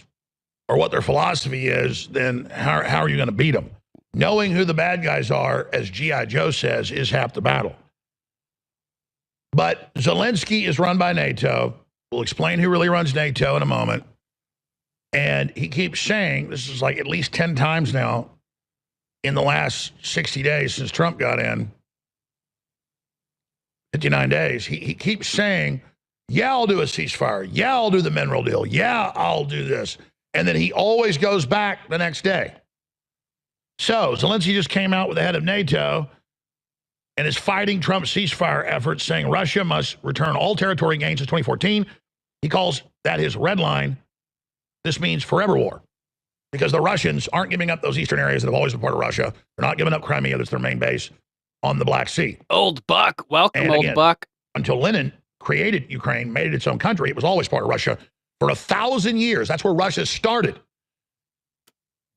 or what their philosophy is, then how are you going to beat them? Knowing who the bad guys are, as G.I. Joe says, is half the battle. But Zelensky is run by NATO. We'll explain who really runs NATO in a moment. And he keeps saying, this is like at least 10 times now in the last 60 days since Trump got in, 59 days, he keeps saying, yeah, I'll do a ceasefire. Yeah, I'll do the mineral deal. Yeah, I'll do this. And then he always goes back the next day. So Zelensky just came out with the head of NATO and is fighting Trump's ceasefire efforts, saying Russia must return all territory gained since 2014. He calls that his red line. This means forever war, because the Russians aren't giving up those eastern areas that have always been part of Russia. They're not giving up Crimea. That's their main base on the Black Sea. Old Buck. Welcome, And Old again, Buck. Until Lenin created Ukraine, made it its own country, it was always part of Russia for 1,000 years. That's where Russia started.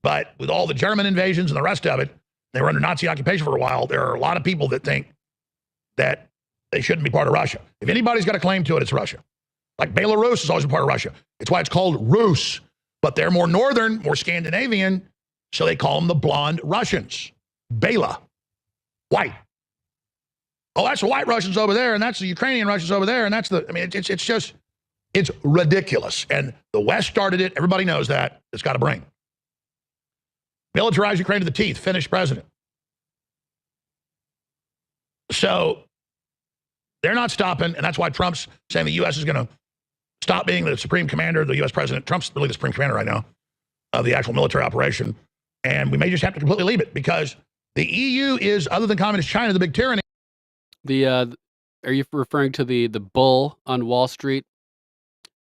But with all the German invasions and the rest of it, they were under Nazi occupation for a while. There are a lot of people that think that they shouldn't be part of Russia. If anybody's got a claim to it, it's Russia. Like Belarus has always been part of Russia. It's why it's called Rus. But they're more northern, more Scandinavian, so they call them the blonde Russians. Bela, white. Oh, that's the white Russians over there, and that's the Ukrainian Russians over there, and that's the, I mean, it's ridiculous. And the West started it. Everybody knows that. It's got a brain. Militarize Ukraine to the teeth, finished president. So they're not stopping, and that's why Trump's saying the U.S. is going to stop being the supreme commander, the U.S. president. Trump's really the supreme commander right now of the actual military operation. And we may just have to completely leave it, because the EU is, other than communist China, the big tyranny. Are you referring to the bull on Wall Street?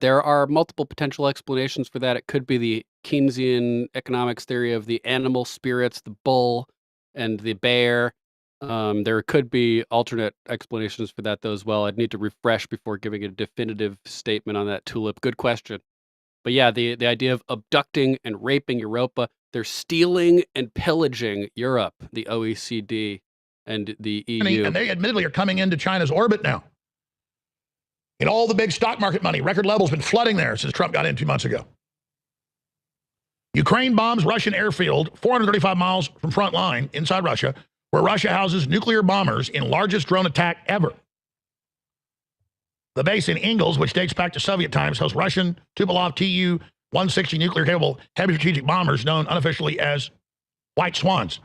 There are multiple potential explanations for that. It could be the Keynesian economics theory of the animal spirits, the bull and the bear. There could be alternate explanations for that, though, as well. I'd need to refresh before giving a definitive statement on that, Tulip. Good question. But yeah, the idea of abducting and raping Europa, they're stealing and pillaging Europe, the OECD and the EU. And they admittedly are coming into China's orbit now. And all the big stock market money, record levels, been flooding there since Trump got in 2 months ago. Ukraine bombs Russian airfield 435 miles from front line inside Russia, where Russia houses nuclear bombers in largest drone attack ever. The base in Ingles, which dates back to Soviet times, hosts Russian Tupolev Tu-160 nuclear-capable heavy strategic bombers known unofficially as White Swans.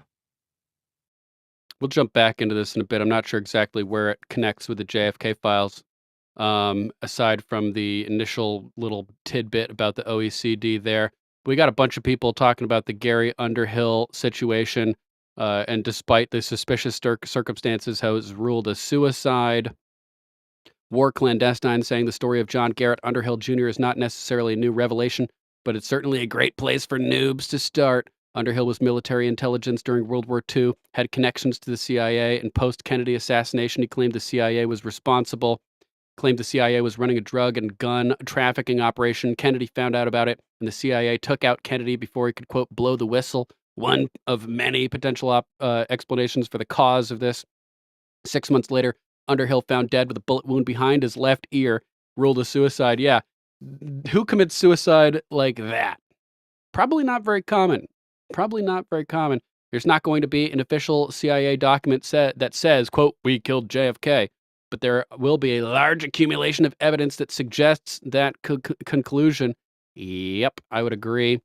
We'll jump back into this in a bit. I'm not sure exactly where it connects with the JFK files, aside from the initial little tidbit about the OECD there. We got a bunch of people talking about the Gary Underhill situation, and despite the suspicious circumstances, how it was ruled a suicide. War Clandestine saying the story of John Garrett Underhill Jr. is not necessarily a new revelation, but it's certainly a great place for noobs to start. Underhill was military intelligence during World War II, had connections to the CIA, and post-Kennedy assassination, he claimed the CIA was responsible, claimed the CIA was running a drug and gun trafficking operation. Kennedy found out about it, and the CIA took out Kennedy before he could, quote, blow the whistle. One of many potential explanations for the cause of this. 6 months later, Underhill found dead with a bullet wound behind his left ear, ruled a suicide. Yeah, who commits suicide like that? Probably not very common. Probably not very common. There's not going to be an official CIA document that says, quote, we killed JFK. But there will be a large accumulation of evidence that suggests that conclusion. Yep, I would agree.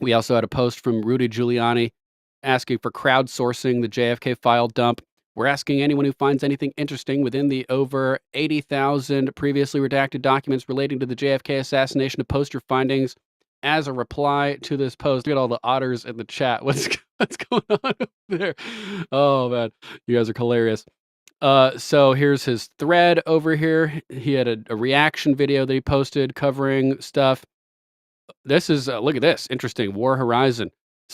We also had a post from Rudy Giuliani asking for crowdsourcing the JFK file dump. We're asking anyone who finds anything interesting within the over 80,000 previously redacted documents relating to the JFK assassination to post your findings as a reply to this post. Look at all the otters in the chat. What's going on over there? Oh, man. You guys are hilarious. So here's his thread over here. He had a reaction video that he posted covering stuff. This is, look at this. Interesting. War Horizon.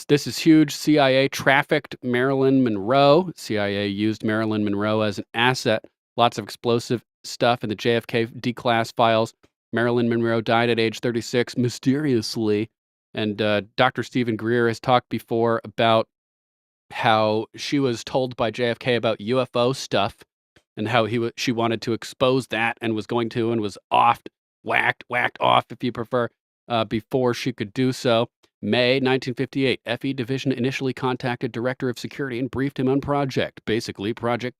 This is huge. CIA trafficked Marilyn Monroe. CIA used Marilyn Monroe as an asset. Lots of explosive stuff in the JFK D-class files. Marilyn Monroe died at age 36 mysteriously. And Dr. Stephen Greer has talked before about how she was told by JFK about UFO stuff and how she wanted to expose that and was going to and was whacked off, if you prefer, before she could do so. May 1958, FE Division initially contacted Director of Security and briefed him on project. Basically, Project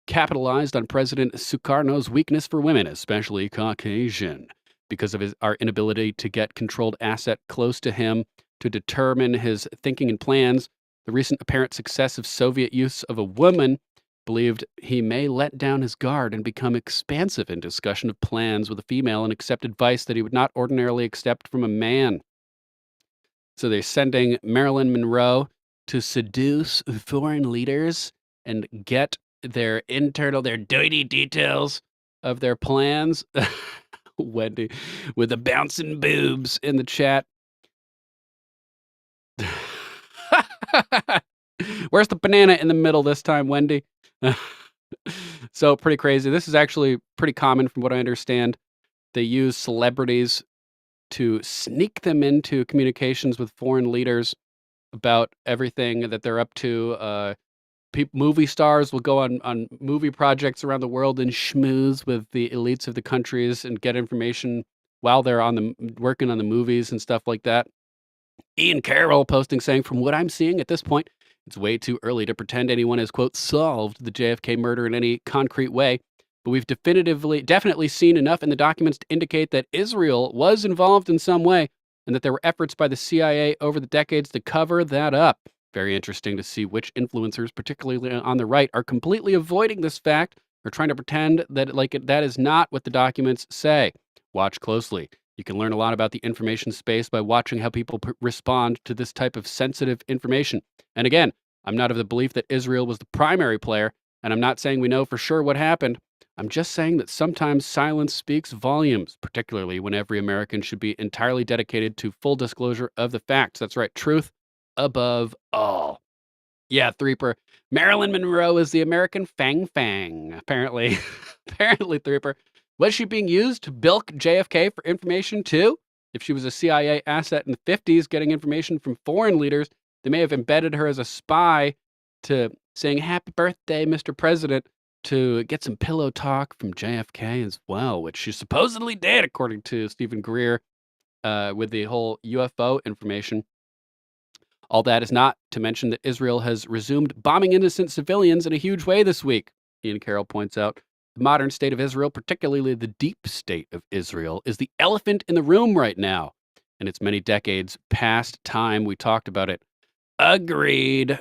capitalized on President Sukarno's weakness for women, especially Caucasian, because of our inability to get controlled asset close to him to determine his thinking and plans. The recent apparent success of Soviet use of a woman believed he may let down his guard and become expansive in discussion of plans with a female and accept advice that he would not ordinarily accept from a man. So they're sending Marilyn Monroe to seduce foreign leaders and get their dirty details of their plans. Wendy with the bouncing boobs in the chat. Where's the banana in the middle this time, Wendy? So pretty crazy. This is actually pretty common from what I understand. They use celebrities to sneak them into communications with foreign leaders about everything that they're up to. Movie stars will go on movie projects around the world and schmooze with the elites of the countries and get information while they're working on the movies and stuff like that. Ian Carroll posting saying, from what I'm seeing at this point, it's way too early to pretend anyone has, quote, solved the JFK murder in any concrete way. But we've definitely seen enough in the documents to indicate that Israel was involved in some way and that there were efforts by the CIA over the decades to cover that up. Very interesting to see which influencers, particularly on the right, are completely avoiding this fact or trying to pretend that that is not what the documents say. Watch closely. You can learn a lot about the information space by watching how people respond to this type of sensitive information. And again, I'm not of the belief that Israel was the primary player, and I'm not saying we know for sure what happened. I'm just saying that sometimes silence speaks volumes, particularly when every American should be entirely dedicated to full disclosure of the facts. That's right, truth above all. Yeah, Threeper. Marilyn Monroe is the American Fang Fang, apparently. Apparently, Threeper. Was she being used to bilk JFK for information too? If she was a CIA asset in the 50s getting information from foreign leaders, they may have embedded her as a spy to saying, happy birthday, Mr. President, to get some pillow talk from JFK as well, which she supposedly did, according to Stephen Greer, with the whole UFO information. All that is not to mention that Israel has resumed bombing innocent civilians in a huge way this week, Ian Carroll points out. The modern state of Israel, particularly the deep state of Israel, is the elephant in the room right now. And it's many decades past time we talked about it. Agreed.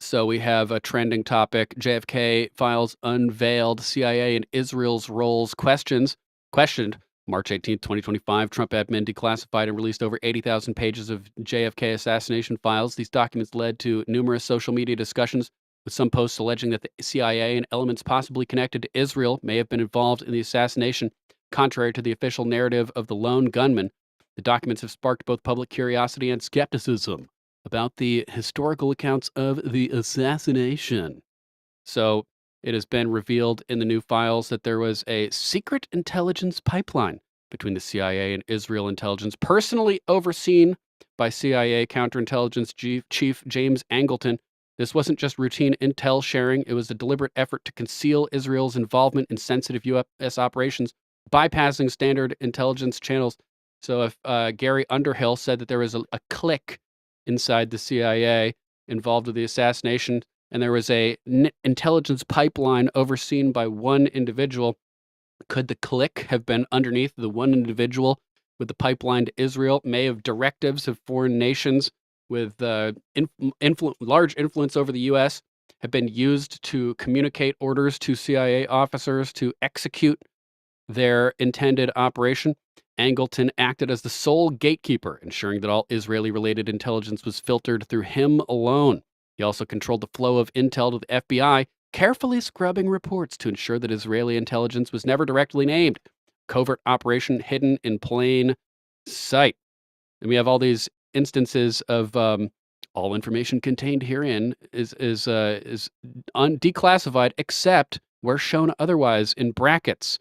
So we have a trending topic. JFK files unveiled. CIA and Israel's roles questioned. March 18th, 2025, Trump admin declassified and released over 80,000 pages of JFK assassination files. These documents led to numerous social media discussions, with some posts alleging that the CIA and elements possibly connected to Israel may have been involved in the assassination, contrary to the official narrative of the lone gunman. The documents have sparked both public curiosity and skepticism about the historical accounts of the assassination. So it has been revealed in the new files that there was a secret intelligence pipeline between the CIA and Israel intelligence, personally overseen by CIA counterintelligence chief James Angleton. This wasn't just routine intel sharing. It was a deliberate effort to conceal Israel's involvement in sensitive U.S. operations, bypassing standard intelligence channels. So if Gary Underhill said that there was a clique inside the CIA involved with the assassination, and there was a intelligence pipeline overseen by one individual, could the clique have been underneath the one individual with the pipeline to Israel? May have directives of foreign nations with large influence over the U.S. have been used to communicate orders to CIA officers to execute their intended operation. Angleton acted as the sole gatekeeper, ensuring that all Israeli-related intelligence was filtered through him alone. He also controlled the flow of intel to the FBI, carefully scrubbing reports to ensure that Israeli intelligence was never directly named. Covert operation hidden in plain sight. And we have all these instances of all information contained herein is declassified except where shown otherwise in brackets.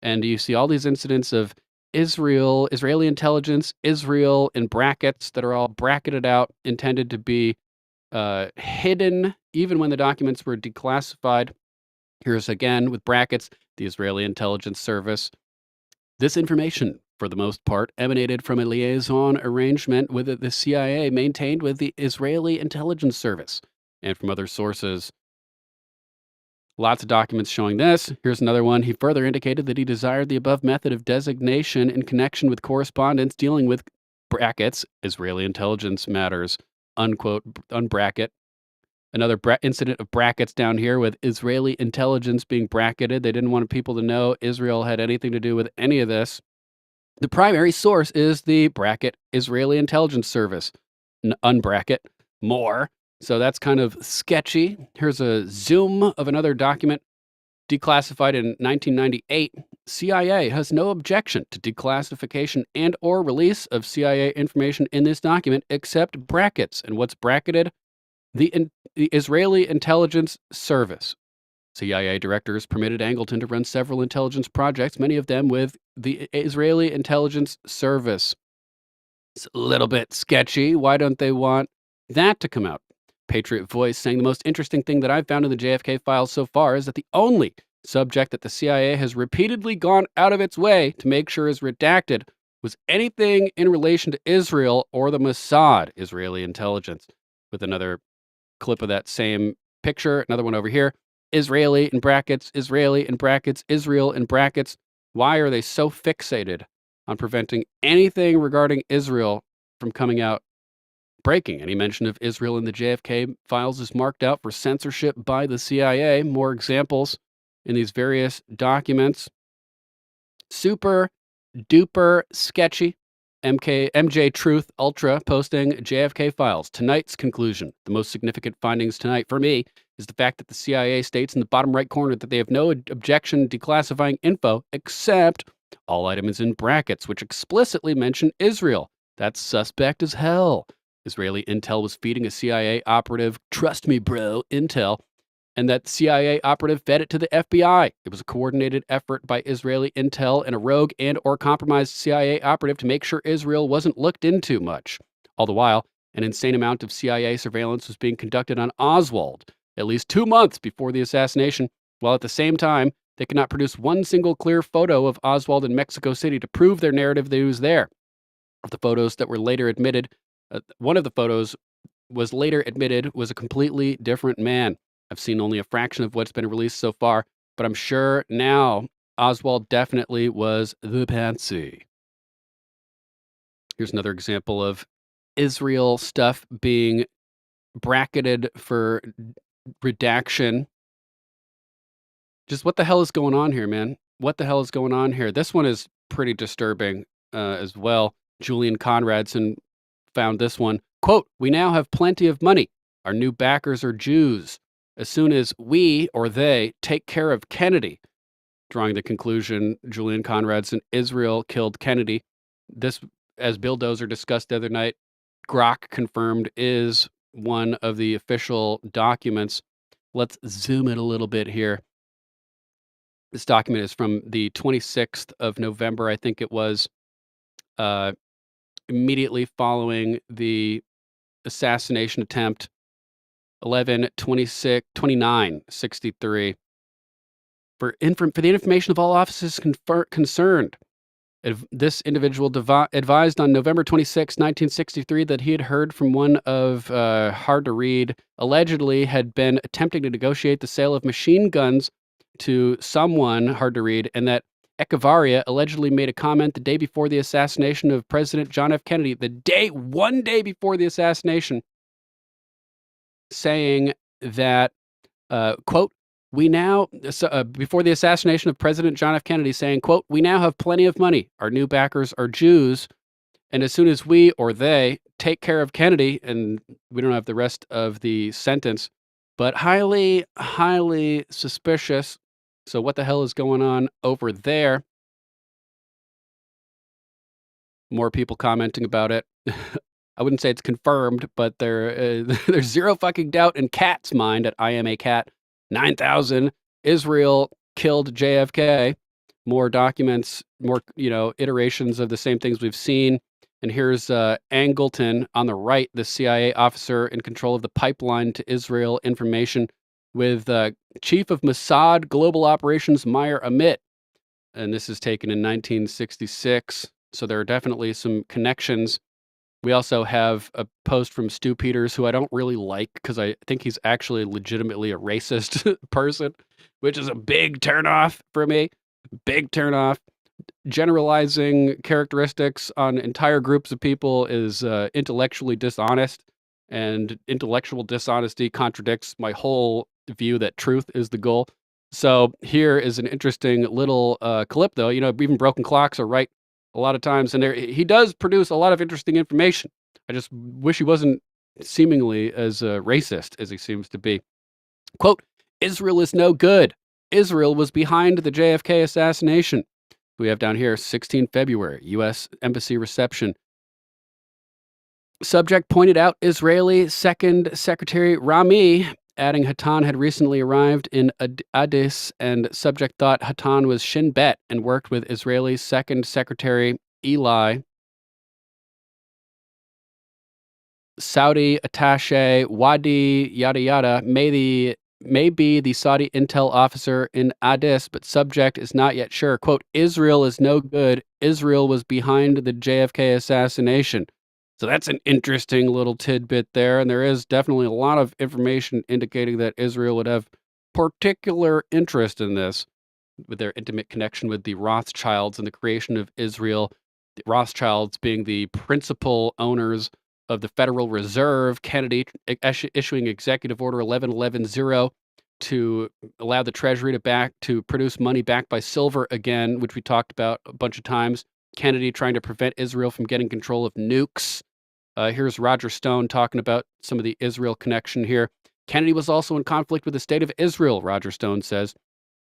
And you see all these incidents of Israeli intelligence, Israel in brackets that are all bracketed out, intended to be hidden, even when the documents were declassified. Here's again with brackets, the Israeli Intelligence Service. This information, for the most part, emanated from a liaison arrangement with the CIA maintained with the Israeli Intelligence Service and from other sources Lots of documents showing this. Here's another one. He further indicated that he desired the above method of designation in connection with correspondence dealing with brackets, Israeli intelligence matters, unquote, unbracket. Another incident of brackets down here with Israeli intelligence being bracketed. They didn't want people to know Israel had anything to do with any of this. The primary source is the bracket Israeli intelligence service, unbracket, more. So that's kind of sketchy. Here's a zoom of another document declassified in 1998. CIA has no objection to declassification and or release of CIA information in this document except brackets. And what's bracketed? The Israeli Intelligence Service. CIA directors permitted Angleton to run several intelligence projects, many of them with the Israeli Intelligence Service. It's a little bit sketchy. Why don't they want that to come out? Patriot Voice saying the most interesting thing that I've found in the JFK files so far is that the only subject that the CIA has repeatedly gone out of its way to make sure is redacted was anything in relation to Israel or the Mossad, Israeli intelligence. With another clip of that same picture, another one over here. Israeli in brackets, Israeli in brackets, Israel in brackets. Why are they so fixated on preventing anything regarding Israel from coming out breaking? Any mention of Israel in the JFK files is marked out for censorship by the CIA. More examples in these various documents. Super duper sketchy. MJ Truth Ultra posting JFK files. Tonight's conclusion. The most significant findings tonight for me is the fact that the CIA states in the bottom right corner that they have no objection declassifying info except all items in brackets, which explicitly mention Israel. That's suspect as hell. Israeli intel was feeding a CIA operative, trust me, bro, intel, and that CIA operative fed it to the FBI. It was a coordinated effort by Israeli intel and a rogue and or compromised CIA operative to make sure Israel wasn't looked into much. All the while, an insane amount of CIA surveillance was being conducted on Oswald, at least 2 months before the assassination, while at the same time, they could not produce one single clear photo of Oswald in Mexico City to prove their narrative that he was there. Of the photos that were later admitted, one of the photos was later admitted was a completely different man. I've seen only a fraction of what's been released so far, but I'm sure now Oswald definitely was the patsy. Here's another example of Israel stuff being bracketed for redaction. Just what the hell is going on here, man? What the hell is going on here? This one is pretty disturbing as well. Julian Conradson found this one. Quote, "We now have plenty of money. Our new backers are Jews. As soon as we, or they, take care of Kennedy," drawing the conclusion, Julian Conradson, Israel killed Kennedy. This, as Bill Dozer discussed the other night, Grok confirmed is one of the official documents. Let's zoom in a little bit here. This document is from the 26th of November, I think it was, immediately following the assassination attempt. 11/26/29/63. For the information of all officers concerned, this individual advised on November 26, 1963, that he had heard from one of hard to read, allegedly had been attempting to negotiate the sale of machine guns to someone hard to read, and that Echevarria allegedly made a comment the day before the assassination of President John F. Kennedy, one day before the assassination, saying that, quote, before the assassination of President John F. Kennedy, saying, quote, "We now have plenty of money. Our new backers are Jews. And as soon as we, or they, take care of Kennedy," and we don't have the rest of the sentence, but highly, highly suspicious. So what the hell is going on over there? More people commenting about it. I wouldn't say it's confirmed, but there's zero fucking doubt in Cat's mind at I am a cat. 9,000. Israel killed JFK. More documents, more iterations of the same things we've seen. And here's Angleton on the right, the CIA officer in control of the pipeline to Israel information, with Chief of Mossad Global Operations Meyer Amit. And this is taken in 1966. So there are definitely some connections We also have a post from Stu Peters, who I don't really like because I think he's actually legitimately a racist person, which is a big turnoff for me. Big turnoff. Generalizing characteristics on entire groups of people is intellectually dishonest, and intellectual dishonesty contradicts my whole view that truth is the goal. So here is an interesting little clip, though. Even broken clocks are right a lot of times, and he does produce a lot of interesting information. I just wish he wasn't seemingly as racist as he seems to be. Quote, Israel is no good. Israel was behind the JFK assassination. We have down here 16 February, U.S. Embassy reception. Subject pointed out Israeli Second Secretary Rami, adding Hatan had recently arrived in Addis, and subject thought Hatan was Shin Bet and worked with Israeli Second Secretary Eli. Saudi attaché Wadi yada yada may be the Saudi intel officer in Addis, but subject is not yet sure. Quote, Israel is no good. Israel was behind the JFK assassination. So that's an interesting little tidbit there. And there is definitely a lot of information indicating that Israel would have particular interest in this, with their intimate connection with the Rothschilds and the creation of Israel. The Rothschilds being the principal owners of the Federal Reserve, Kennedy issuing Executive Order 11110 to allow the Treasury to produce money backed by silver again, which we talked about a bunch of times. Kennedy trying to prevent Israel from getting control of nukes. Here's Roger Stone talking about some of the Israel connection here. Kennedy was also in conflict with the state of Israel, Roger Stone says.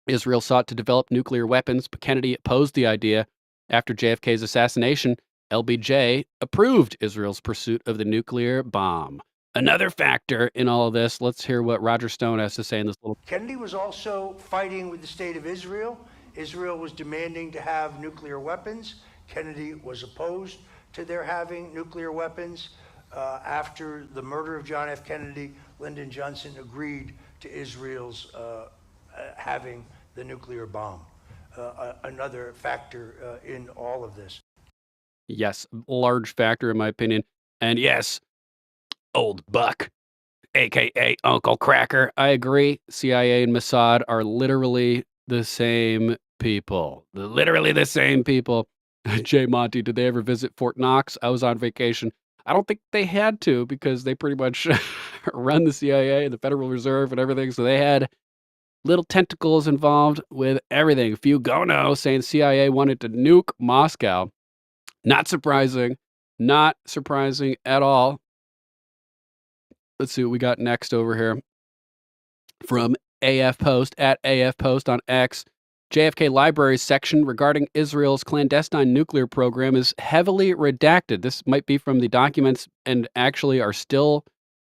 Israel sought to develop nuclear weapons, but Kennedy opposed the idea. After JFK's assassination, LBJ approved Israel's pursuit of the nuclear bomb. Another factor in all of this, let's hear what Roger Stone has to say in this little... Kennedy was also fighting with the state of Israel. Israel was demanding to have nuclear weapons. Kennedy was opposed to their having nuclear weapons. After the murder of John F. Kennedy, Lyndon Johnson agreed to Israel's having the nuclear bomb. Another factor in all of this. Yes, large factor in my opinion. And yes, old Buck, aka Uncle Cracker, I agree. CIA and Mossad are literally the same people. Literally the same people. Jay Monty, did they ever visit Fort Knox? I was on vacation. I don't think they had to, because they pretty much run the CIA and the Federal Reserve and everything. So they had little tentacles involved with everything. Fugono saying CIA wanted to nuke Moscow. Not surprising. Not surprising at all. Let's see what we got next over here. From AF Post, at AF Post on X. JFK Libraries section regarding Israel's clandestine nuclear program is heavily redacted. This might be from the documents and actually are still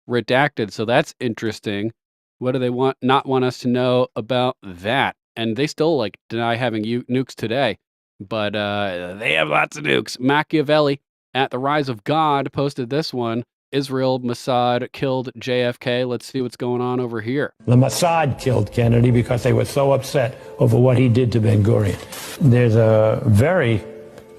redacted. So that's interesting. What do they not want us to know about that? And they still deny having nukes today. But they have lots of nukes. Machiavelli at The Rise of God posted this one. Israel, Mossad killed JFK. Let's see what's going on over here. The Mossad killed Kennedy because they were so upset over what he did to Ben Gurion. There's a very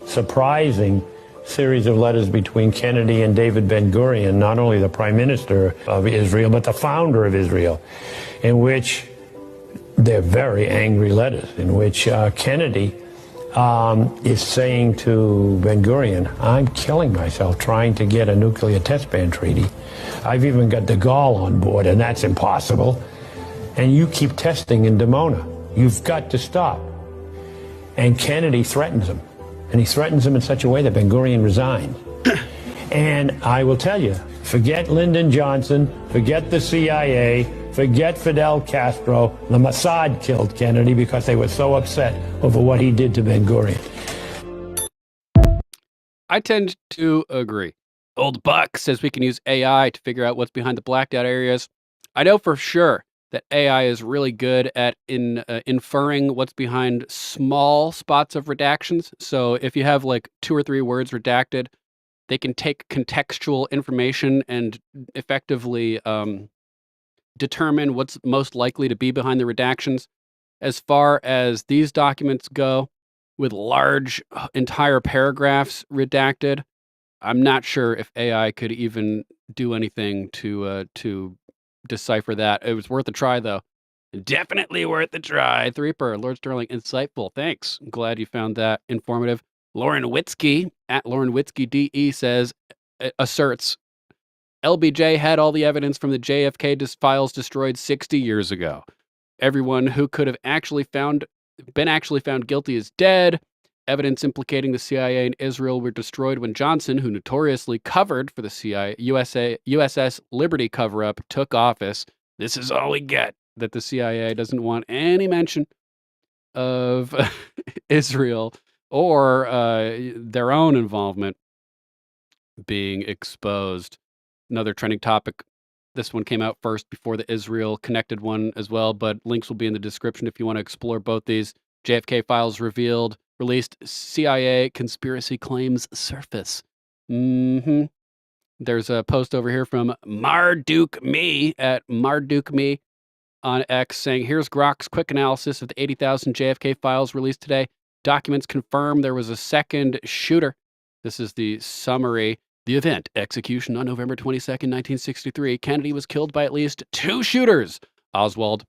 surprising series of letters between Kennedy and David Ben Gurion, not only the Prime Minister of Israel, but the founder of Israel, in which they're very angry letters, in which Kennedy is saying to Ben Gurion, I'm killing myself trying to get a nuclear test ban treaty. I've even got de Gaulle on board, and that's impossible. And you keep testing in Dimona. You've got to stop. And Kennedy threatens him. And he threatens him in such a way that Ben Gurion resigns. And I will tell you, forget Lyndon Johnson, forget the CIA, forget Fidel Castro. The Mossad killed Kennedy because they were so upset over what he did to Ben Gurion. I tend to agree. Old Buck says we can use AI to figure out what's behind the blacked out areas. I know for sure that AI is really good at inferring what's behind small spots of redactions. So if you have 2 or 3 words redacted, they can take contextual information and effectively determine what's most likely to be behind the redactions. As far as these documents go, with large entire paragraphs redacted, I'm not sure if AI could even do anything to decipher that. It was worth a try, though. Definitely worth a try. Threeper, Lord Sterling, insightful. Thanks. I'm glad you found that informative. Lauren Witzke, at Lauren Witzke DE, says, asserts, LBJ had all the evidence from the JFK files destroyed 60 years ago. Everyone who could have been actually found guilty is dead. Evidence implicating the CIA and Israel were destroyed when Johnson, who notoriously covered for the CIA, USS Liberty cover-up, took office. This is all we get, that the CIA doesn't want any mention of Israel or their own involvement being exposed. Another trending topic. This one came out first before the Israel connected one as well, but links will be in the description if you want to explore both these. JFK files released CIA conspiracy claims surface. There's a post over here from Marduk Me at Marduk Me on X saying, here's Grok's quick analysis of the 80,000 JFK files released today. Documents confirm there was a second shooter. This is the summary. The event, execution on November 22nd, 1963. Kennedy was killed by at least 2 shooters. Oswald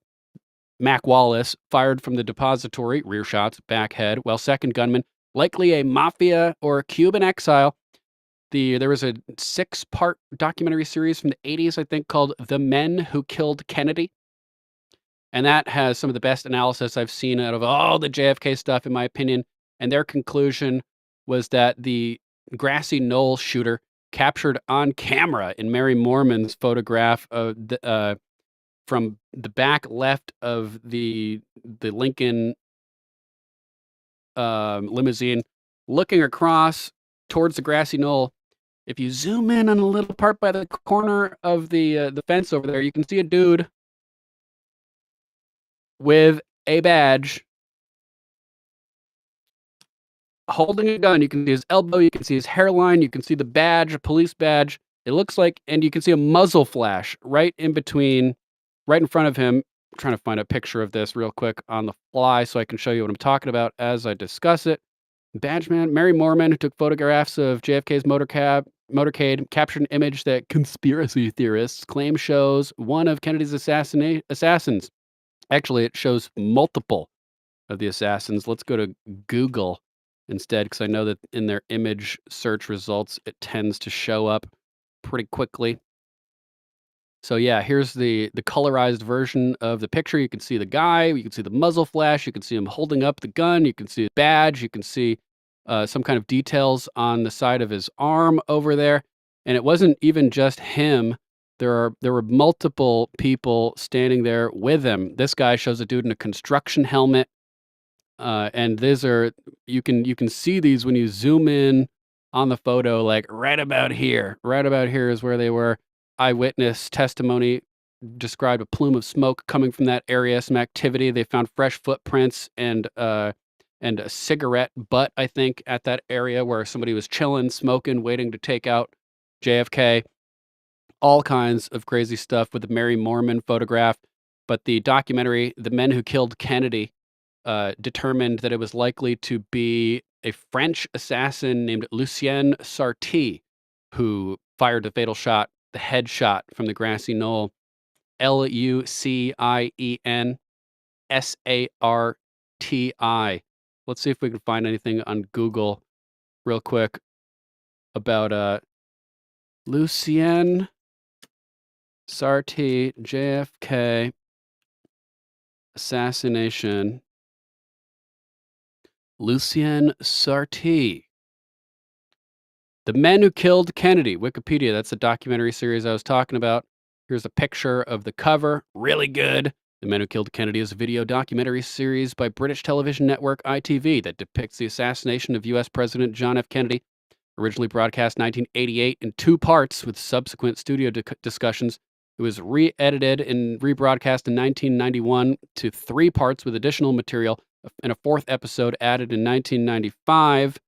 Mac Wallace fired from the depository, rear shots, back head, while second gunman, likely a mafia or Cuban exile. There was a 6-part documentary series from the 80s, I think, called The Men Who Killed Kennedy. And that has some of the best analysis I've seen out of all the JFK stuff, in my opinion. And their conclusion was that the grassy knoll shooter captured on camera in Mary Mormon's photograph of from the back left of the Lincoln limousine, looking across towards the grassy knoll. If you zoom in on a little part by the corner of the fence over there, you can see a dude with a badge holding a gun. You can see his elbow, you can see his hairline, you can see the badge, a police badge. It looks like, and you can see a muzzle flash right in front of him. I'm trying to find a picture of this real quick on the fly so I can show you what I'm talking about as I discuss it. Badgeman, Mary Mormon, who took photographs of JFK's motorcade, captured an image that conspiracy theorists claim shows one of Kennedy's assassins. Actually, it shows multiple of the assassins. Let's go to Google instead, because I know that in their image search results, it tends to show up pretty quickly. So yeah, here's the colorized version of the picture. You can see the guy, you can see the muzzle flash, you can see him holding up the gun, you can see the badge, you can see some kind of details on the side of his arm over there. And it wasn't even just him. There were multiple people standing there with him. This guy shows a dude in a construction helmet. And these are, you can see these when you zoom in on the photo, like right about here is where they were. Eyewitness testimony described a plume of smoke coming from that area, some activity. They found fresh footprints and a cigarette butt, I think, at that area where somebody was chilling, smoking, waiting to take out JFK. All kinds of crazy stuff with the Mary Mormon photograph. But the documentary, The Men Who Killed Kennedy, determined that it was likely to be a French assassin named Lucien Sarti, who fired the fatal shot, the headshot from the grassy knoll. Lucien Sarti. Let's see if we can find anything on Google real quick about Lucien Sarti, JFK assassination. Lucien Sarti. The Men Who Killed Kennedy, Wikipedia. That's the documentary series I was talking about. Here's a picture of the cover. Really good. The Men Who Killed Kennedy is a video documentary series by British television network ITV that depicts the assassination of U.S. President John F. Kennedy. Originally broadcast 1988 in 2 parts with subsequent studio discussions. It was re-edited and rebroadcast in 1991 to 3 parts with additional material, and a 4th episode added in 1995.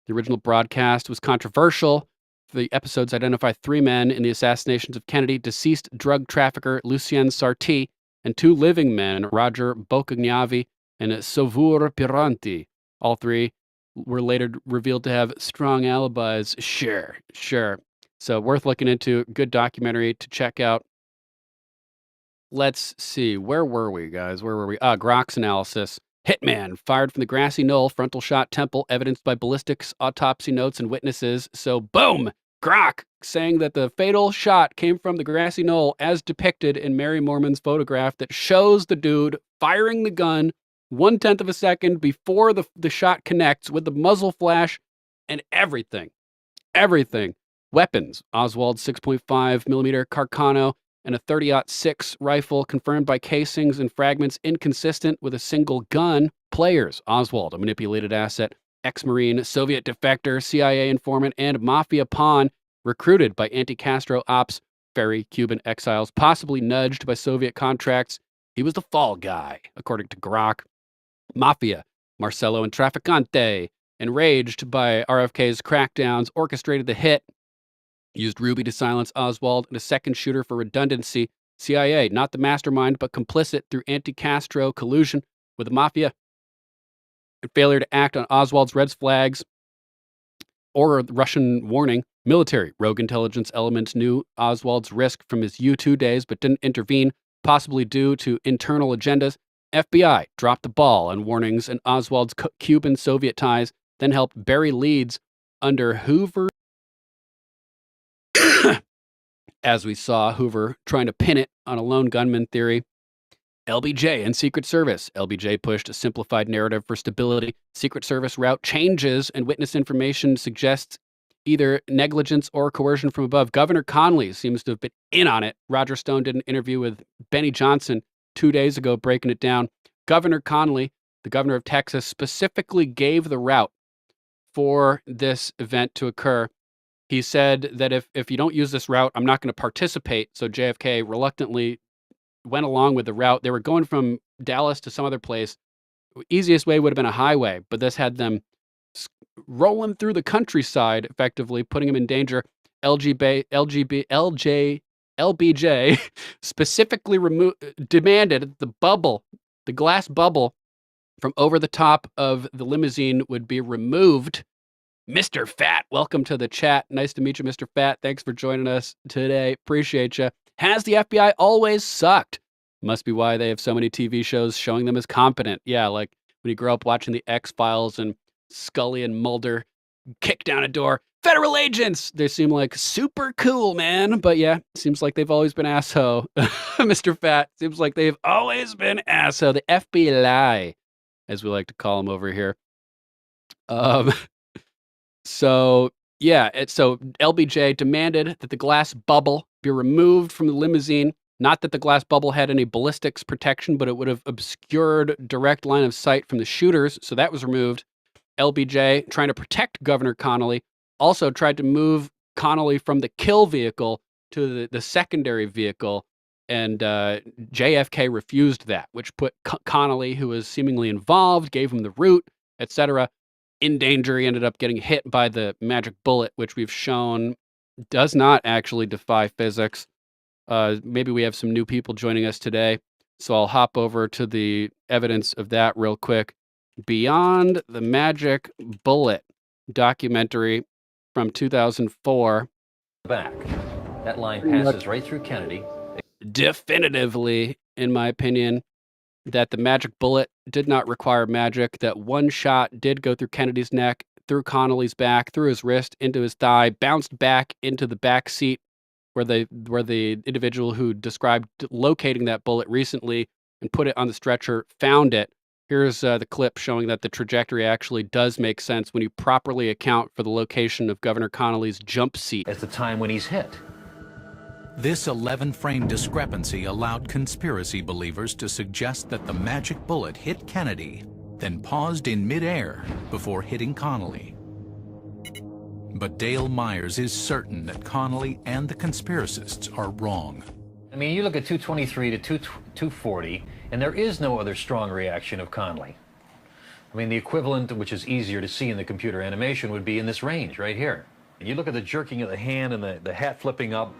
The original broadcast was controversial. The episodes identify 3 men in the assassinations of Kennedy, deceased drug trafficker Lucien Sarti, and 2 living men, Roger Bocagnavi and Sauveur Piranti. All 3 were later revealed to have strong alibis. Sure. So worth looking into. Good documentary to check out. Let's see. Where were we, guys? Grok's analysis. Hitman fired from the grassy knoll, frontal shot temple, evidenced by ballistics, autopsy notes, and witnesses. So, boom! Grok saying that the fatal shot came from the grassy knoll as depicted in Mary Mormon's photograph that shows the dude firing the gun 1/10 of a second before the shot connects with the muzzle flash and everything. Weapons. Oswald's 6.5 millimeter Carcano and a 30-06 rifle confirmed by casings and fragments inconsistent with a single gun. Players. Oswald, a manipulated asset, ex-Marine, Soviet defector, CIA informant, and mafia pawn recruited by anti-Castro ops, ferry Cuban exiles, possibly nudged by Soviet contracts. He was the fall guy, according to Grok. Mafia. Marcello and Trafficante, enraged by RFK's crackdowns, orchestrated the hit, used Ruby to silence Oswald and a second shooter for redundancy. CIA, not the mastermind, but complicit through anti-Castro collusion with the mafia. And failure to act on Oswald's red flags or Russian warning. Military, rogue intelligence elements knew Oswald's risk from his U2 days, but didn't intervene, possibly due to internal agendas. FBI dropped the ball on warnings and Oswald's Cuban-Soviet ties, then helped bury leads under Hoover. As we saw, Hoover trying to pin it on a lone gunman theory. LBJ and Secret Service. LBJ pushed a simplified narrative for stability. Secret Service route changes and witness information suggests either negligence or coercion from above. Governor Connolly seems to have been in on it. Roger Stone did an interview with Benny Johnson 2 days ago, breaking it down. Governor Connolly, the governor of Texas, specifically gave the route for this event to occur. He said that if you don't use this route, I'm not going to participate. So JFK reluctantly went along with the route. They were going from Dallas to some other place. Easiest way would have been a highway, but this had them rolling through the countryside, effectively putting them in danger. LBJ specifically demanded the glass bubble from over the top of the limousine would be removed. Mr. Fat, welcome to the chat. Nice to meet you, Mr. Fat. Thanks for joining us today. Appreciate you. Has the FBI always sucked? Must be why they have so many TV shows showing them as competent. Yeah, like when you grow up watching the X-Files and Scully and Mulder kick down a door. Federal agents! They seem like super cool, man. But yeah, seems like they've always been asshole. Mr. Fat, seems like they've always been asshole. The FBI, as we like to call them over here. So LBJ demanded that the glass bubble be removed from the limousine. Not that the glass bubble had any ballistics protection, but it would have obscured direct line of sight from the shooters. So that was removed. LBJ, trying to protect Governor Connolly, also tried to move Connolly from the kill vehicle to the secondary vehicle. And JFK refused that, which put Connolly, who was seemingly involved, gave him the route, etc., in danger. He ended up getting hit by the magic bullet, which we've shown does not actually defy physics. Maybe we have some new people joining us today, so I'll hop over to the evidence of that real quick. Beyond the Magic Bullet documentary from 2004. Back. That line passes right through Kennedy. Definitively, in my opinion, that the magic bullet did not require magic, that one shot did go through Kennedy's neck, through Connolly's back, through his wrist, into his thigh, bounced back into the back seat where the individual who described locating that bullet recently and put it on the stretcher found it. Here's the clip showing that the trajectory actually does make sense when you properly account for the location of Governor Connolly's jump seat. At the time when he's hit. This 11-frame discrepancy allowed conspiracy believers to suggest that the magic bullet hit Kennedy, then paused in midair before hitting Connolly. But Dale Myers is certain that Connolly and the conspiracists are wrong. I mean, you look at 223 to 240, and there is no other strong reaction of Connolly. I mean, the equivalent, which is easier to see in the computer animation, would be in this range right here. And you look at the jerking of the hand and the hat flipping up,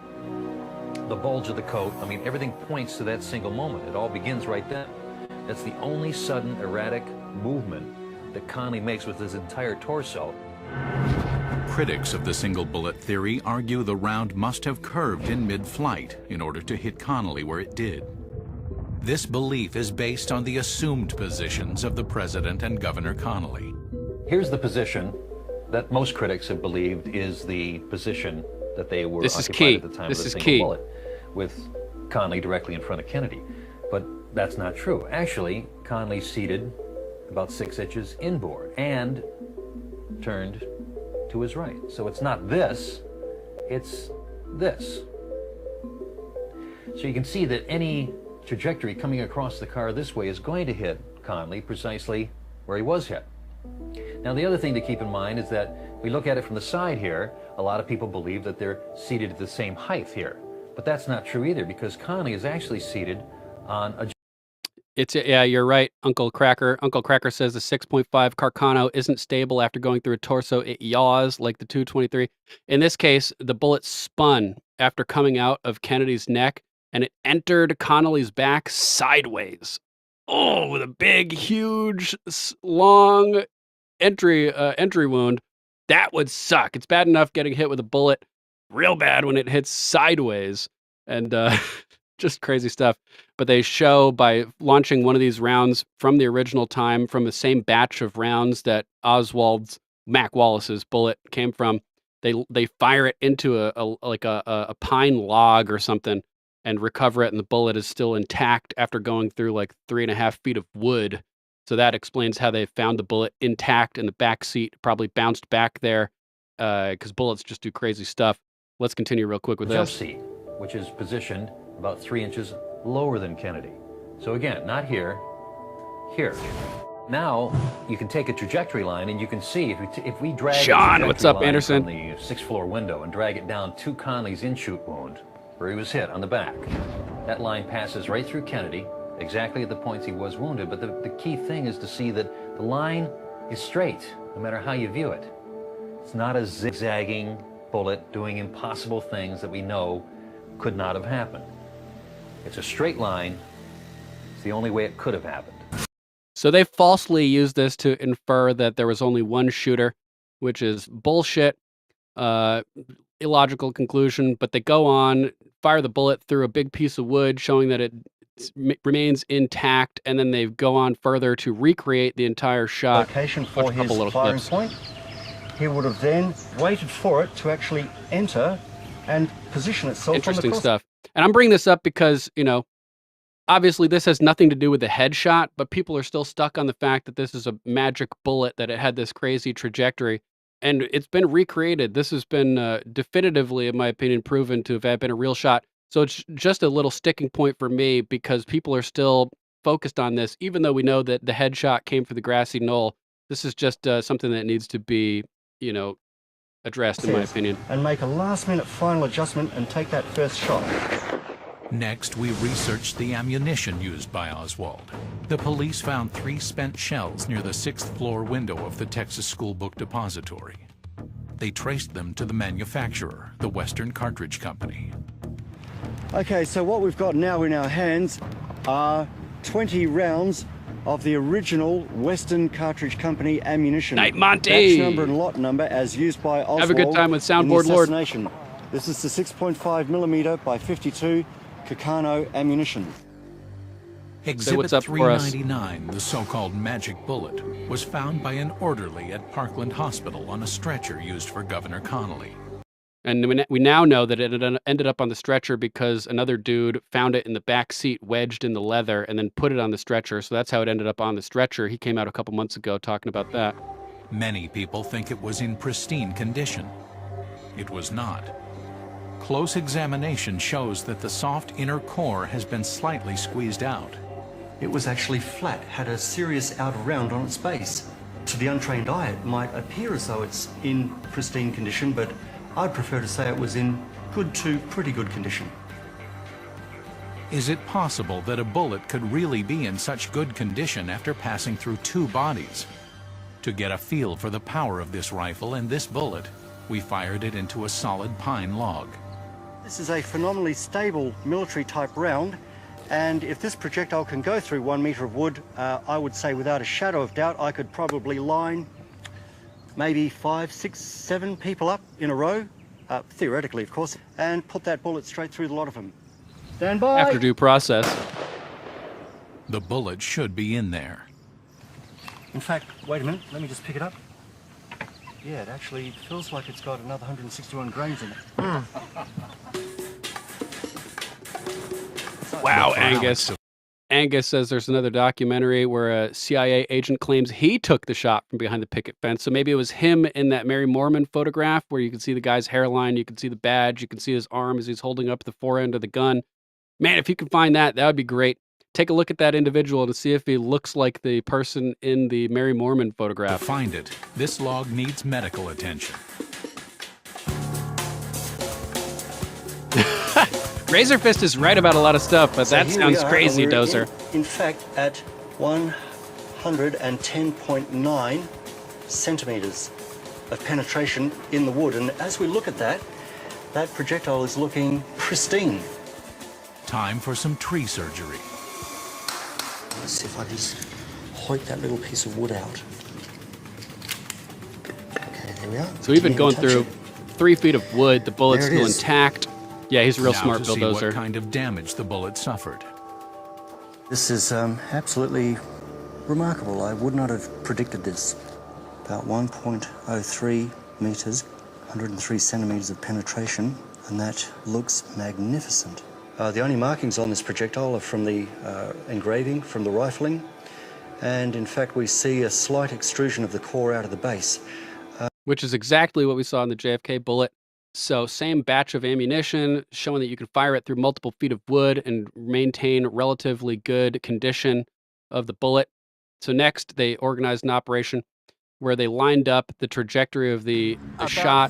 the bulge of the coat. I mean, everything points to that single moment. It all begins right then. That's the only sudden erratic movement that Connally makes with his entire torso. Critics of the single bullet theory argue the round must have curved in mid-flight in order to hit Connally where it did. This belief is based on the assumed positions of the president and Governor Connally. Here's the position that most critics have believed is the position that they were occupied at the time of the single bullet, with Connally directly in front of Kennedy. But that's not true. Actually, Connally's seated about 6 inches inboard and turned to his right. So it's not this, it's this. So you can see that any trajectory coming across the car this way is going to hit Connally precisely where he was hit. Now, the other thing to keep in mind is that we look at it from the side here, a lot of people believe that they're seated at the same height here. But that's not true either, because Connally is actually seated on a... Yeah, you're right, Uncle Cracker. Uncle Cracker says the 6.5 Carcano isn't stable after going through a torso. It yaws like the 223. In this case, the bullet spun after coming out of Kennedy's neck, and it entered Connally's back sideways. Oh, with a big, huge, long entry wound. That would suck. It's bad enough getting hit with a bullet, real bad when it hits sideways, and just crazy stuff. But they show by launching one of these rounds from the original time, from the same batch of rounds that Mac Wallace's bullet came from, they fire it into a pine log or something and recover it, and the bullet is still intact after going through like 3.5 feet of wood. So that explains how they found the bullet intact in the back seat, probably bounced back there, because bullets just do crazy stuff. Let's continue real quick with jump this. seat, which is positioned about 3 inches lower than Kennedy. So again, not here, here. Now you can take a trajectory line, and you can see if we drag Sean, what's up, Anderson? from the 6th floor window and drag it down to Connally's in-shoot wound, where he was hit on the back. That line passes right through Kennedy, exactly at the points he was wounded. But the key thing is to see that the line is straight, no matter how you view it. It's not a zigzagging bullet doing impossible things that we know could not have happened. It's a straight line. It's the only way it could have happened. So they falsely used this to infer that there was only one shooter, which is bullshit, illogical conclusion. But they go on, fire the bullet through a big piece of wood, showing that it remains intact, and then they go on further to recreate the entire shot. Location for his firing point. He would have then waited for it to actually enter and position itself. Interesting stuff. And I'm bringing this up because, you know, obviously this has nothing to do with the headshot, but people are still stuck on the fact that this is a magic bullet, that it had this crazy trajectory, and it's been recreated. This has been definitively, in my opinion, proven to have been a real shot. So it's just a little sticking point for me, because people are still focused on this, even though we know that the headshot came for the grassy knoll. This is just something that needs to be, you know, addressed, in my opinion. And make a last-minute final adjustment and take that first shot. Next, we researched the ammunition used by Oswald. The police found 3 spent shells near the 6th floor window of the Texas School Book Depository. They traced them to the manufacturer, the Western Cartridge Company. Okay, so what we've got now in our hands are 20 rounds of the original Western Cartridge Company ammunition. Night Monty! Batch number and lot number as used by Oswald. Have a good time with Soundboard Lord. This is the 6.5mm by 52 Carcano ammunition. Exhibit 399, the so-called magic bullet, was found by an orderly at Parkland Hospital on a stretcher used for Governor Connally. And we now know that it ended up on the stretcher because another dude found it in the back seat, wedged in the leather, and then put it on the stretcher. So that's how it ended up on the stretcher. He came out a couple months ago talking about that. Many people think it was in pristine condition. It was not. Close examination shows that the soft inner core has been slightly squeezed out. It was actually flat, had a serious outer round on its base. To the untrained eye, it might appear as though it's in pristine condition, but I'd prefer to say it was in good to pretty good condition. Is it possible that a bullet could really be in such good condition after passing through 2 bodies? To get a feel for the power of this rifle and this bullet, we fired it into a solid pine log. This is a phenomenally stable military type round, And if this projectile can go through 1 metre of wood, I would say without a shadow of doubt, I could probably line maybe 5, 6, 7 people up in a row, theoretically, of course, and put that bullet straight through the lot of them. Stand by. After due process. The bullet should be in there. In fact, wait a minute, let me just pick it up. Yeah, it actually feels like it's got another 161 grains in it. Wow, Angus. Angus says there's another documentary where a CIA agent claims he took the shot from behind the picket fence. So maybe it was him in that Mary Mormon photograph where you can see the guy's hairline, you can see the badge, you can see his arm as he's holding up the fore end of the gun. Man, if you can find that, that would be great. Take a look at that individual to see if he looks like the person in the Mary Mormon photograph. To find it, this log needs medical attention. Razorfist is right about a lot of stuff, but that sounds crazy, Dozer. In fact, at 110.9 centimetres of penetration in the wood. And as we look at that, that projectile is looking pristine. Time for some tree surgery. Let's see if I just hoik that little piece of wood out. Okay, there we are. So we've been going through 3 feet of wood. The bullet's still intact. Yeah, he's a real smart Now to see bulldozer. what kind of damage the bullet suffered. This is absolutely remarkable. I would not have predicted this. About 1.03 metres, 103 centimetres of penetration, and that looks magnificent. The only markings on this projectile are from the engraving, from the rifling, and in fact we see a slight extrusion of the core out of the base. Which is exactly what we saw in the JFK bullet. So same batch of ammunition, showing that you can fire it through multiple feet of wood and maintain relatively good condition of the bullet. So next, they organized an operation where they lined up the trajectory of the shot,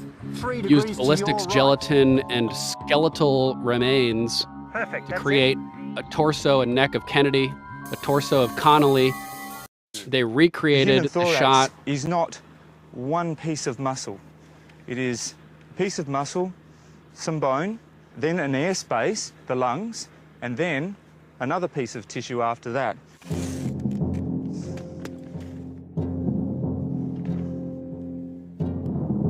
used ballistics gelatin and skeletal remains to create a torso and neck of Kennedy, a torso of Connolly. They recreated the shot. Is not one piece of muscle. It is a piece of muscle, some bone, then an airspace, the lungs, and then another piece of tissue after that.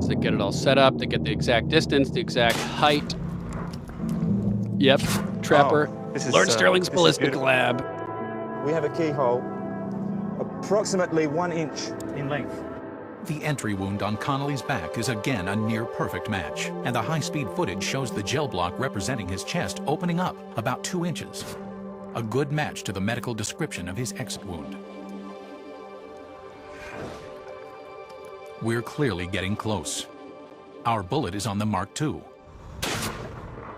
So they get it all set up. They get the exact distance, the exact height. Yep, Trapper. Lord Sterling's ballistic lab. We have a keyhole approximately 1 inch in length. The entry wound on Connolly's back is again a near-perfect match, and the high-speed footage shows the gel block representing his chest opening up about 2 inches. A good match to the medical description of his exit wound. We're clearly getting close. Our bullet is on the Mark II.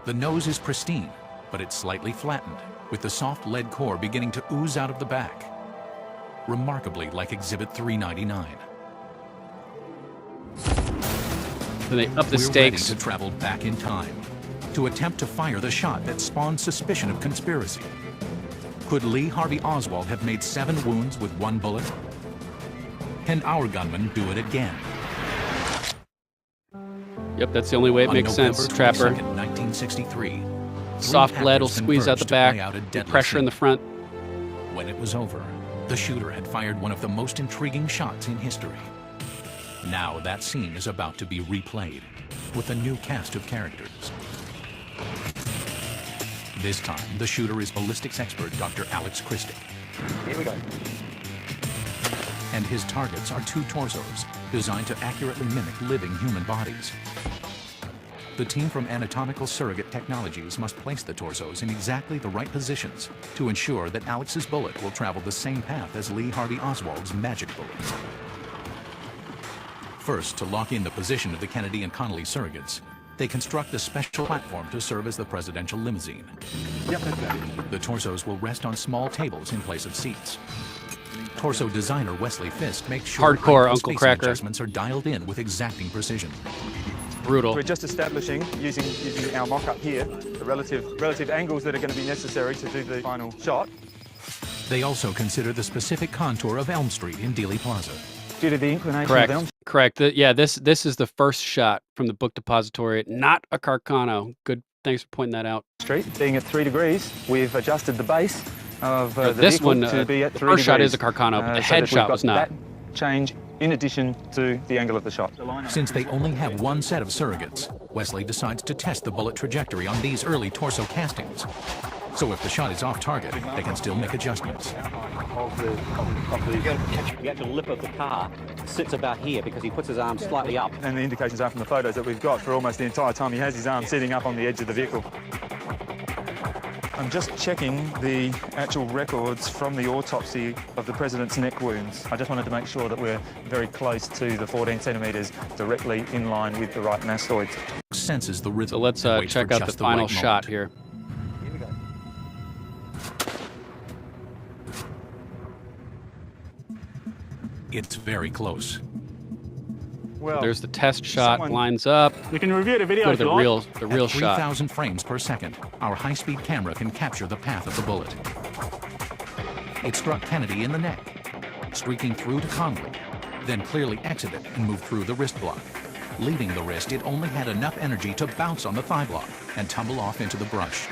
The nose is pristine, but it's slightly flattened, with the soft lead core beginning to ooze out of the back. Remarkably like Exhibit 399. Then they up the We're stakes. ready to travel back in time to attempt to fire the shot that spawned suspicion of conspiracy. Could Lee Harvey Oswald have made 7 wounds with 1 bullet? Can our gunman do it again? Yep, that's the only way it makes sense, Trapper. 1963. Soft lead will squeeze out the back, with pressure in the front. When it was over, the shooter had fired one of the most intriguing shots in history. Now that scene is about to be replayed with a new cast of characters. This time, the shooter is ballistics expert Dr. Alex Christic. Here we go. And his targets are 2 torsos designed to accurately mimic living human bodies. The team from Anatomical Surrogate Technologies must place the torsos in exactly the right positions to ensure that Alex's bullet will travel the same path as Lee Harvey Oswald's magic bullet. First, to lock in the position of the Kennedy and Connolly surrogates, they construct a special platform to serve as the presidential limousine. Yep, that's good. The torsos will rest on small tables in place of seats. Torso designer Wesley Fisk makes sure Hardcore height and Uncle spacing Cracker. adjustments are dialed in with exacting precision. Brutal. We're just establishing, using our mock-up here, the relative angles that are going to be necessary to do the final shot. They also consider the specific contour of Elm Street in Dealey Plaza. Due to the inclination Correct. of Elm. Correct. Yeah, this is the first shot from the book depository, not a Carcano. Good Thanks for pointing that out. Street, being at 3 degrees, we've adjusted the base of the this vehicle one, to be at 3 first degrees. shot is a Carcano, but the so that we've headshot got was not. That change in addition to the angle of the shot. Since they only have one set of surrogates, Wesley decides to test the bullet trajectory on these early torso castings. So if the shot is off target, they can still make adjustments. The actual lip of the car sits about here because he puts his arm slightly up. And the indications are from the photos that we've got for almost the entire time he has his arm sitting up on the edge of the vehicle. I'm just checking the actual records from the autopsy of the president's neck wounds. I just wanted to make sure that we're very close to the 14 centimetres, directly in line with the right mastoids. Senses the rhythm. So let's check out the final shot here. Here we go. It's very close. Well, there's the test shot, lines up. You can review the video Go to the real At shot. 3,000 frames per second, our high-speed camera can capture the path of the bullet. It struck Kennedy in the neck, streaking through to Connally, then clearly exited and moved through the wrist block. Leaving the wrist, it only had enough energy to bounce on the thigh block and tumble off into the brush.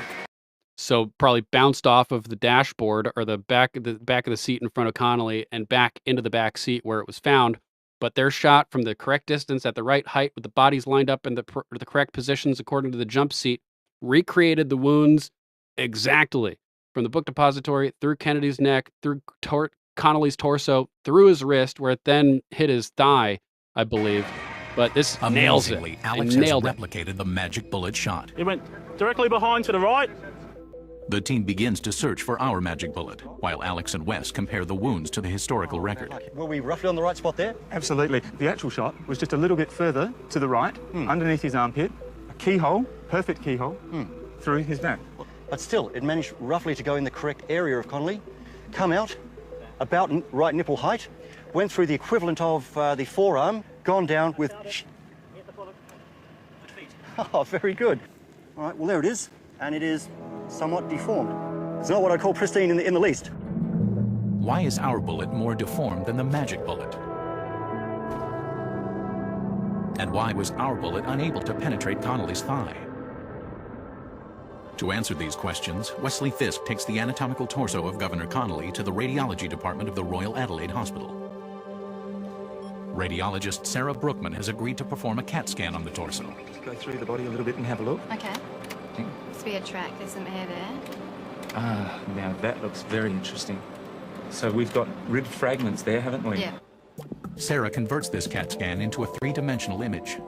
So probably bounced off of the dashboard or the back of the seat in front of Connally and back into the back seat where it was found. But they're shot from the correct distance at the right height with the bodies lined up in the correct positions according to the jump seat, recreated the wounds exactly from the book depository through Kennedy's neck, through Connally's torso, through his wrist, where it then hit his thigh, I believe. But this nails it. Amazingly, Alex has replicated the magic bullet shot. It went directly behind to the right. The team begins to search for our magic bullet, while Alex and Wes compare the wounds to the historical record. Were we roughly on the right spot there? Absolutely. The actual shot was just a little bit further to the right, underneath his armpit, a keyhole, perfect keyhole, through his back. But still, it managed roughly to go in the correct area of Connally, come out about right nipple height, went through the equivalent of the forearm, gone down with... Oh, very good. All right, well, there it is. And it is somewhat deformed. It's not what I call pristine in the least. Why is our bullet more deformed than the magic bullet? And why was our bullet unable to penetrate Connally's thigh? To answer these questions, Wesley Fisk takes the anatomical torso of Governor Connally to the radiology department of the Royal Adelaide Hospital. Radiologist Sarah Brookman has agreed to perform a CAT scan on the torso. Just go through the body a little bit and have a look. Okay. Must be a track. There's some air there. Ah, now that looks very interesting. So we've got rib fragments there, haven't we? Yeah. Sarah converts this CAT scan into a three-dimensional image.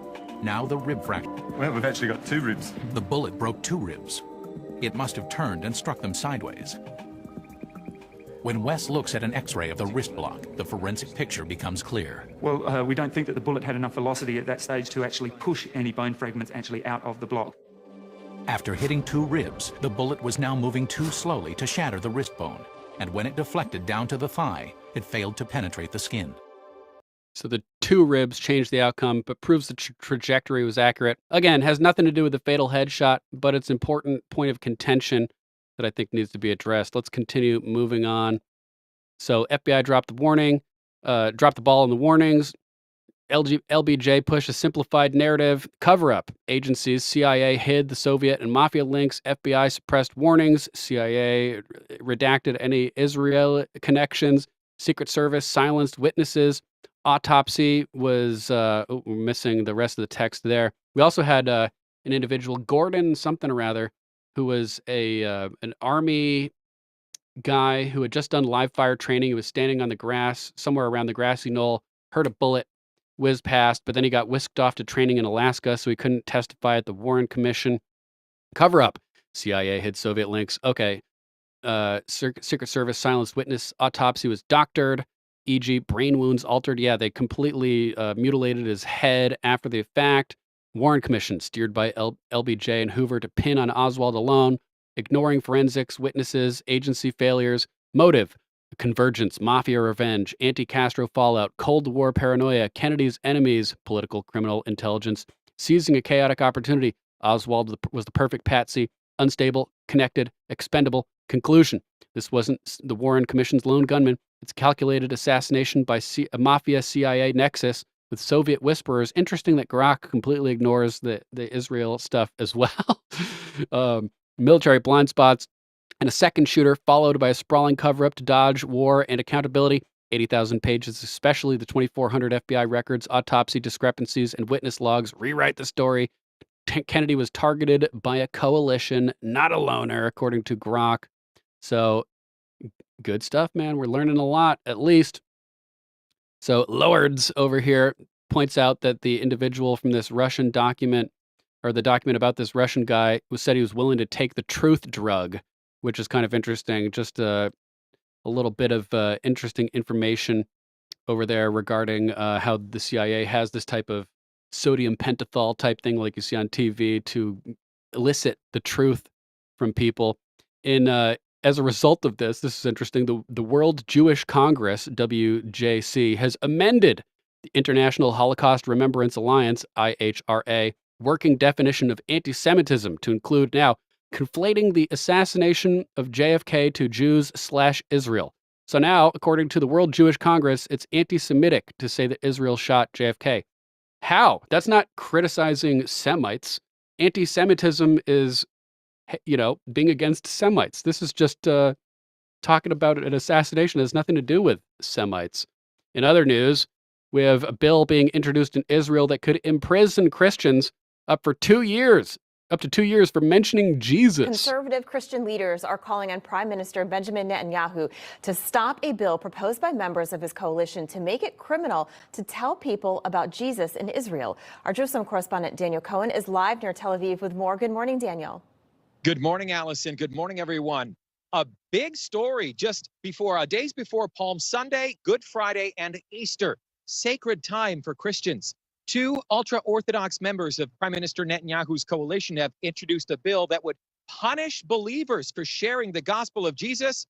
Now the rib fragment. Well, we've actually got two ribs. The bullet broke two ribs. It must have turned and struck them sideways. When Wes looks at an X-ray of the wrist block, the forensic picture becomes clear. Well, we don't think that the bullet had enough velocity at that stage to actually push any bone fragments actually out of the block. After hitting two ribs, the bullet was now moving too slowly to shatter the wrist bone, and when it deflected down to the thigh, it failed to penetrate the skin. So the two ribs changed the outcome, but proves the trajectory was accurate. Again, has nothing to do with the fatal headshot, but it's an important point of contention that I think needs to be addressed. Let's continue moving on. So FBI dropped the warning, dropped the ball on the warnings. LBJ pushed a simplified narrative cover-up. Agencies, CIA hid the Soviet and Mafia links. FBI suppressed warnings. CIA redacted any Israel connections. Secret Service silenced witnesses. Autopsy was we're missing the rest of the text there. We also had an individual, Gordon something or other, who was an Army guy who had just done live fire training. He was standing on the grass somewhere around the grassy knoll, heard a bullet whiz past, but then he got whisked off to training in Alaska, so he couldn't testify at the Warren Commission. Cover up. CIA hid Soviet links. Okay. Secret Service silenced witness. Autopsy was doctored, e.g. brain wounds altered. Yeah, they completely mutilated his head after the fact. Warren Commission, steered by LBJ and Hoover to pin on Oswald alone, ignoring forensics, witnesses, agency failures. Motive, convergence, mafia revenge, anti-Castro fallout, Cold War paranoia, Kennedy's enemies, political criminal intelligence, seizing a chaotic opportunity. Oswald was the perfect patsy, unstable, connected, expendable. Conclusion, this wasn't the Warren Commission's lone gunman. It's calculated assassination by a mafia CIA nexus. with Soviet whisperers. Interesting that Grok completely ignores the Israel stuff as well. Military blind spots, and a second shooter, followed by a sprawling cover-up to dodge war and accountability. 80,000 pages, especially the 2,400 FBI records, autopsy discrepancies, and witness logs rewrite the story. Kennedy was targeted by a coalition, not a loner, according to Grok. So, good stuff, man. We're learning a lot, at least. So, Lords over here points out that the individual from this Russian document, or the document about this Russian guy, said he was willing to take the truth drug, which is kind of interesting. Just a little bit of interesting information over there regarding how the CIA has this type of sodium pentothal type thing like you see on TV to elicit the truth from people. As a result of this is interesting, the World Jewish Congress, WJC, has amended the International Holocaust Remembrance Alliance, IHRA, working definition of anti-Semitism to include now conflating the assassination of JFK to Jews/Israel. So now, according to the World Jewish Congress, it's anti-Semitic to say that Israel shot JFK. How? That's not criticizing Semites. Anti-Semitism is, being against Semites. This is just talking about an assassination. It has nothing to do with Semites. In other news, we have a bill being introduced in Israel that could imprison Christians up to 2 years for mentioning Jesus. Conservative Christian leaders are calling on Prime Minister Benjamin Netanyahu to stop a bill proposed by members of his coalition to make it criminal to tell people about Jesus in Israel. Our Jerusalem correspondent Daniel Cohen is live near Tel Aviv with more. Good morning, Daniel. Good morning, Allison. Good morning, everyone. A big story just before days before Palm Sunday, Good Friday, and Easter. Sacred time for Christians. 2 ultra-Orthodox members of Prime Minister Netanyahu's coalition have introduced a bill that would punish believers for sharing the gospel of Jesus.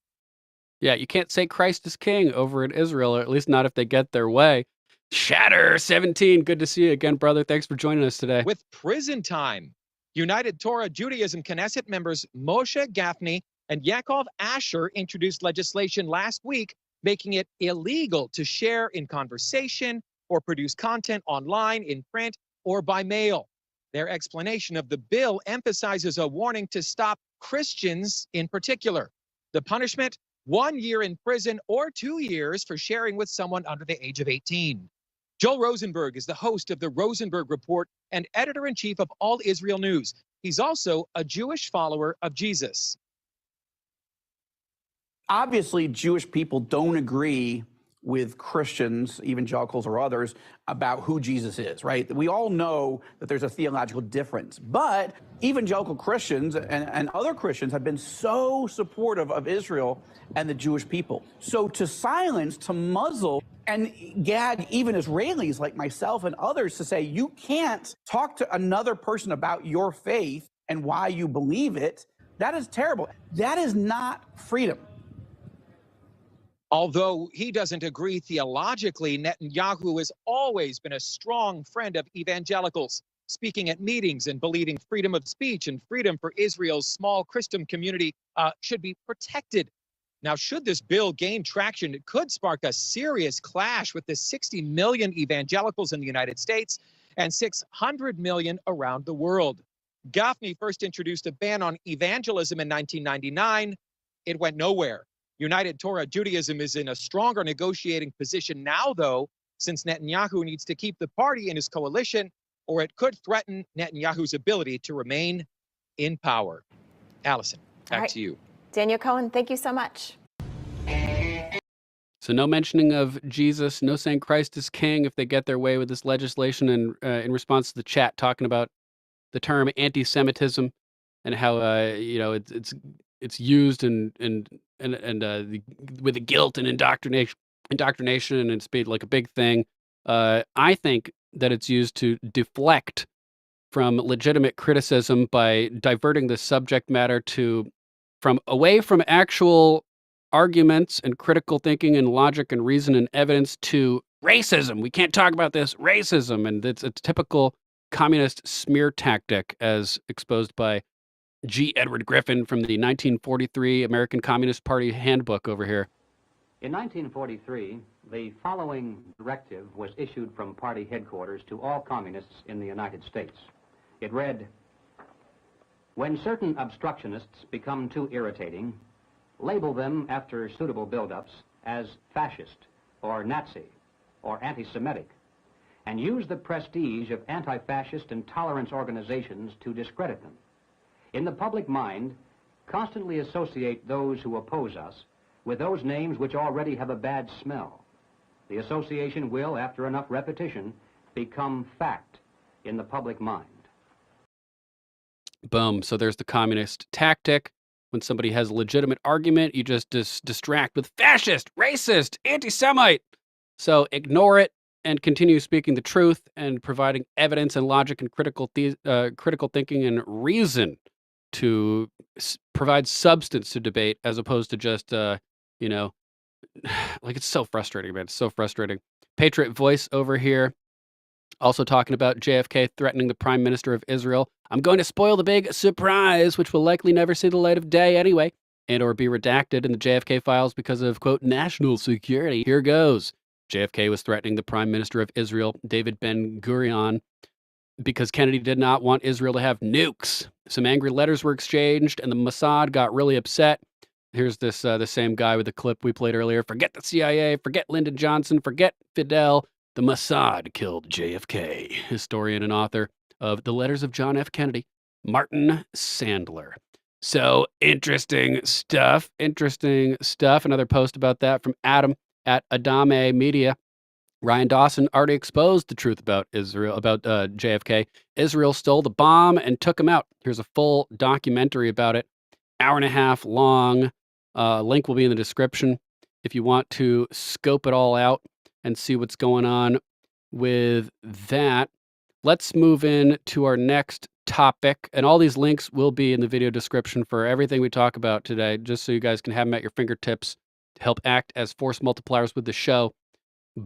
Yeah, you can't say Christ is king over in Israel, or at least not if they get their way. Shatter 17, good to see you again, brother. Thanks for joining us today. With prison time. United Torah Judaism Knesset members Moshe Gafni and Yaakov Asher introduced legislation last week making it illegal to share in conversation or produce content online, in print, or by mail. Their explanation of the bill emphasizes a warning to stop Christians in particular. The punishment, 1 year in prison or 2 years for sharing with someone under the age of 18. Joel Rosenberg is the host of the Rosenberg Report and editor-in-chief of All Israel News. He's also a Jewish follower of Jesus. Obviously, Jewish people don't agree with Christians, evangelicals or others, about who Jesus is, right? We all know that there's a theological difference, but evangelical Christians and other Christians have been so supportive of Israel and the Jewish people. So to silence, to muzzle, and gag even Israelis like myself and others to say, you can't talk to another person about your faith and why you believe it, that is terrible. That is not freedom. Although he doesn't agree theologically, Netanyahu has always been a strong friend of evangelicals, speaking at meetings and believing freedom of speech and freedom for Israel's small Christian community should be protected. Now, should this bill gain traction, it could spark a serious clash with the 60 million evangelicals in the United States and 600 million around the world. Gafni first introduced a ban on evangelism in 1999. It went nowhere. United Torah Judaism is in a stronger negotiating position now, though, since Netanyahu needs to keep the party in his coalition, or it could threaten Netanyahu's ability to remain in power. Allison, back to you. Daniel Cohen, thank you so much. So no mentioning of Jesus, no saying Christ is king if they get their way with this legislation. And in response to the chat talking about the term anti-Semitism and how it's used and with the guilt and indoctrination, and it's made like a big thing. I think that it's used to deflect from legitimate criticism by diverting the subject matter from away from actual arguments and critical thinking and logic and reason and evidence to racism. We can't talk about this racism, and it's a typical communist smear tactic as exposed by G. Edward Griffin from the 1943 American Communist Party handbook over here. In 1943, the following directive was issued from party headquarters to all communists in the United States. It read, "When certain obstructionists become too irritating, label them after suitable buildups as fascist or Nazi or anti-Semitic, and use the prestige of anti-fascist and tolerance organizations to discredit them. In the public mind, constantly associate those who oppose us with those names which already have a bad smell. The association will, after enough repetition, become fact in the public mind." Boom. So there's the communist tactic. When somebody has a legitimate argument, you just distract with fascist, racist, anti-Semite. So ignore it and continue speaking the truth and providing evidence and logic and critical thinking and reason to provide substance to debate, as opposed to just, you know, like, it's so frustrating, man. It's so frustrating. Patriot Voice over here, also talking about JFK threatening the Prime Minister of Israel. "I'm going to spoil the big surprise, which will likely never see the light of day anyway, and or be redacted in the JFK files because of, quote, national security." Here goes. JFK was threatening the Prime Minister of Israel, David Ben-Gurion, because Kennedy did not want Israel to have nukes. Some angry letters were exchanged, and the Mossad got really upset. Here's this the same guy with the clip we played earlier. "Forget the CIA, forget Lyndon Johnson, forget Fidel. The Mossad killed JFK." Historian and author of The Letters of John F. Kennedy, Martin Sandler. So interesting stuff. Interesting stuff. Another post about that from Adam at Adame Media. Ryan Dawson already exposed the truth about Israel, about JFK. Israel stole the bomb and took him out. Here's a full documentary about it, hour and a half long. Link will be in the description if you want to scope it all out and see what's going on with that. Let's move in to our next topic. And all these links will be in the video description for everything we talk about today, just so you guys can have them at your fingertips to help act as force multipliers with the show,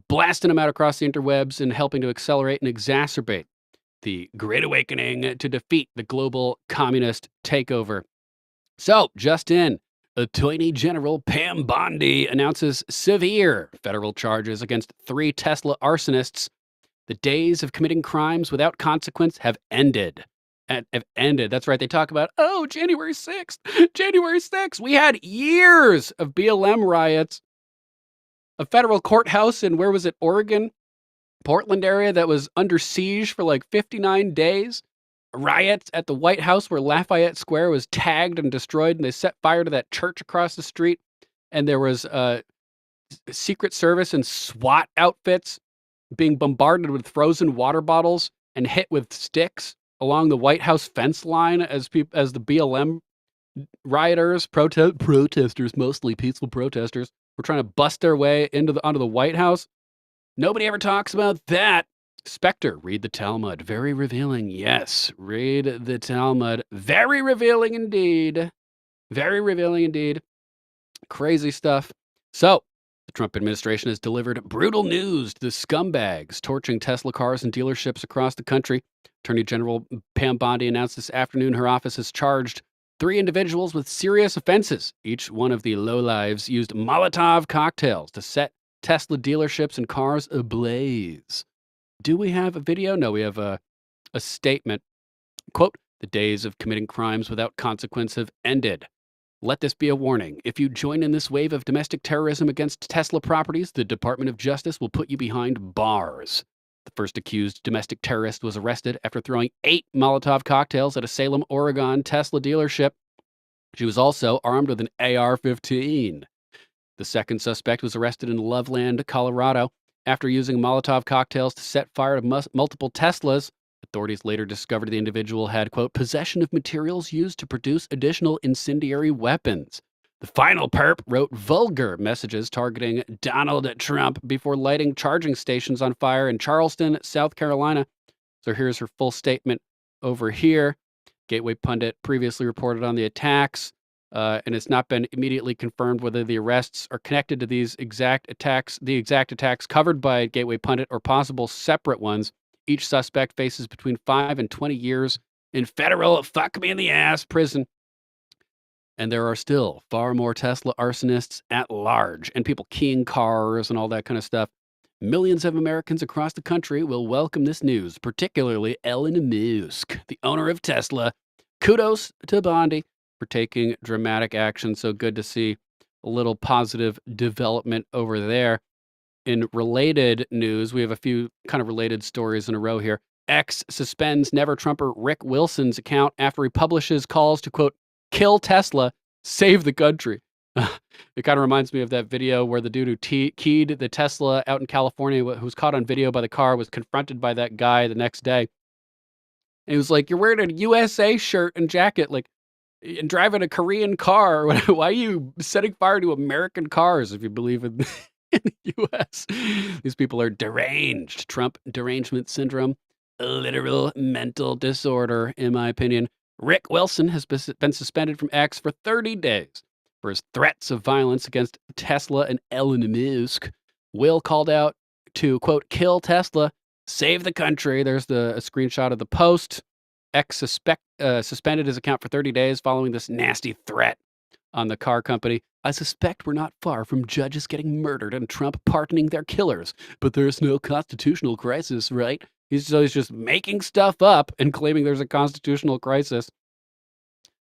blasting them out across the interwebs and helping to accelerate and exacerbate the Great Awakening to defeat the global communist takeover. So, just in, Attorney General Pam Bondi announces severe federal charges against 3 Tesla arsonists. The days of committing crimes without consequence have ended. Have ended. That's right. They talk about, oh, January 6th. January 6th. We had years of BLM riots. A federal courthouse in, where was it, Oregon? Portland area that was under siege for like 59 days. Riots at the White House where Lafayette Square was tagged and destroyed, and they set fire to that church across the street. And there was Secret Service and SWAT outfits being bombarded with frozen water bottles and hit with sticks along the White House fence line as the BLM rioters, protesters, mostly peaceful protesters, were trying to bust their way onto the White House. Nobody ever talks about that. Spectre, read the Talmud. Very revealing. Yes, read the Talmud. Very revealing indeed. Very revealing indeed. Crazy stuff. So, the Trump administration has delivered brutal news to the scumbags torching Tesla cars and dealerships across the country. Attorney General Pam Bondi announced this afternoon her office has charged 3 individuals with serious offenses. Each one of the lowlives used Molotov cocktails to set Tesla dealerships and cars ablaze. Do we have a video? No, we have a statement. Quote, "The days of committing crimes without consequence have ended. Let this be a warning. If you join in this wave of domestic terrorism against Tesla properties, the Department of Justice will put you behind bars." The first accused domestic terrorist was arrested after throwing 8 Molotov cocktails at a Salem, Oregon Tesla dealership. She was also armed with an AR-15. The second suspect was arrested in Loveland, Colorado, after using Molotov cocktails to set fire to multiple Teslas. Authorities later discovered the individual had, quote, "possession of materials used to produce additional incendiary weapons." The final perp wrote vulgar messages targeting Donald Trump before lighting charging stations on fire in Charleston, South Carolina. So here's her full statement over here. Gateway Pundit previously reported on the attacks, and it's not been immediately confirmed whether the arrests are connected to the exact attacks covered by Gateway Pundit or possible separate ones. Each suspect faces between 5 and 20 years in federal fuck-me-in-the-ass prison. And there are still far more Tesla arsonists at large and people keying cars and all that kind of stuff. Millions of Americans across the country will welcome this news, particularly Elon Musk, the owner of Tesla. Kudos to Bondi for taking dramatic action. So good to see a little positive development over there. In related news, we have a few kind of related stories in a row here. X suspends Never Trumper Rick Wilson's account after he publishes calls to, quote, kill Tesla, save the country. It kind of reminds me of that video where the dude who keyed the Tesla out in California, who was caught on video by the car, was confronted by that guy the next day. And he was like, you're wearing a USA shirt and jacket, like, and driving a Korean car. Why are you setting fire to American cars if you believe in the U.S.? These people are deranged. Trump derangement syndrome, a literal mental disorder, in my opinion. Rick Wilson has been suspended from X for 30 days for his threats of violence against Tesla and Elon Musk. Will called out to, quote, kill Tesla, save the country. There's a screenshot of the post. X suspended his account for 30 days following this nasty threat on the car company. I suspect we're not far from judges getting murdered and Trump pardoning their killers, but there's no constitutional crisis, right? He's just making stuff up and claiming there's a constitutional crisis.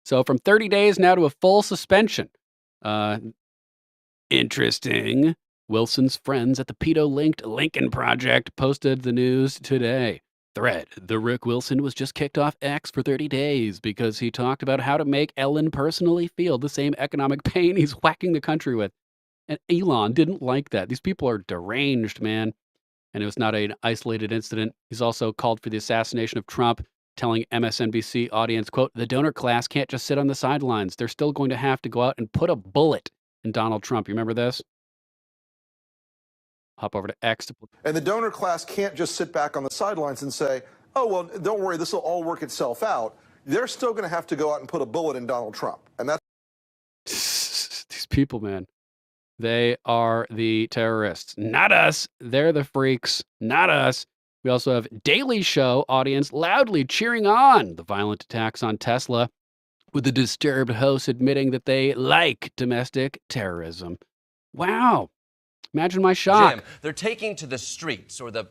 So from 30 days now to a full suspension. Interesting. Wilson's friends at the pedo-linked Lincoln Project posted the news today. Thread, the Rick Wilson was just kicked off X for 30 days because he talked about how to make Ellen personally feel the same economic pain he's whacking the country with. And Elon didn't like that. These people are deranged, man. And it was not an isolated incident. He's also called for the assassination of Trump, telling MSNBC audience, quote, the donor class can't just sit on the sidelines. They're still going to have to go out and put a bullet in Donald Trump. You remember this? Hop over to X. And the donor class can't just sit back on the sidelines and say, oh, well, don't worry, this will all work itself out. They're still going to have to go out and put a bullet in Donald Trump. And that's these people, man. They are the terrorists, not us. They're the freaks, not us. We also have Daily Show audience loudly cheering on the violent attacks on Tesla, with the disturbed host admitting that they like domestic terrorism. Wow. Imagine my shock. Jim, they're taking to the streets or the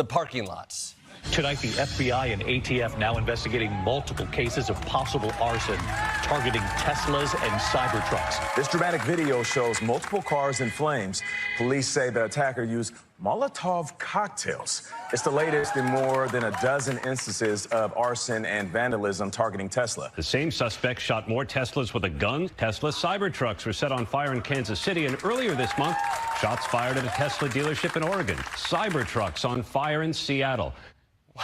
parking lots. Tonight, the FBI and ATF now investigating multiple cases of possible arson targeting Teslas and Cybertrucks. This dramatic video shows multiple cars in flames. Police say the attacker used Molotov cocktails. It's the latest in more than a dozen instances of arson and vandalism targeting Tesla. The same suspect shot more Teslas with a gun. Tesla Cybertrucks were set on fire in Kansas City, and earlier this month, shots fired at a Tesla dealership in Oregon. Cybertrucks on fire in Seattle.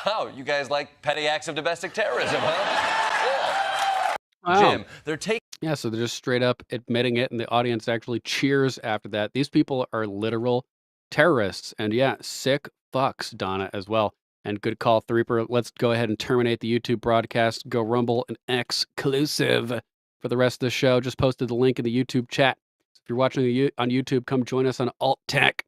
Wow, you guys like petty acts of domestic terrorism, huh? Wow. Jim, they're taking... Yeah, so they're just straight up admitting it, and the audience actually cheers after that. These people are literal terrorists, and yeah, sick fucks, Donna, as well. And good call, Threeper. Let's go ahead and terminate the YouTube broadcast. Go Rumble and exclusive for the rest of the show. Just posted the link in the YouTube chat. So if you're watching on YouTube, come join us on Alt Tech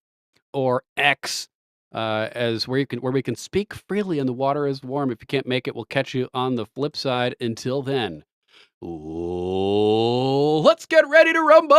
or X. As where we can speak freely and the water is warm. If you can't make it, we'll catch you on the flip side. Until then, let's get ready to rumble!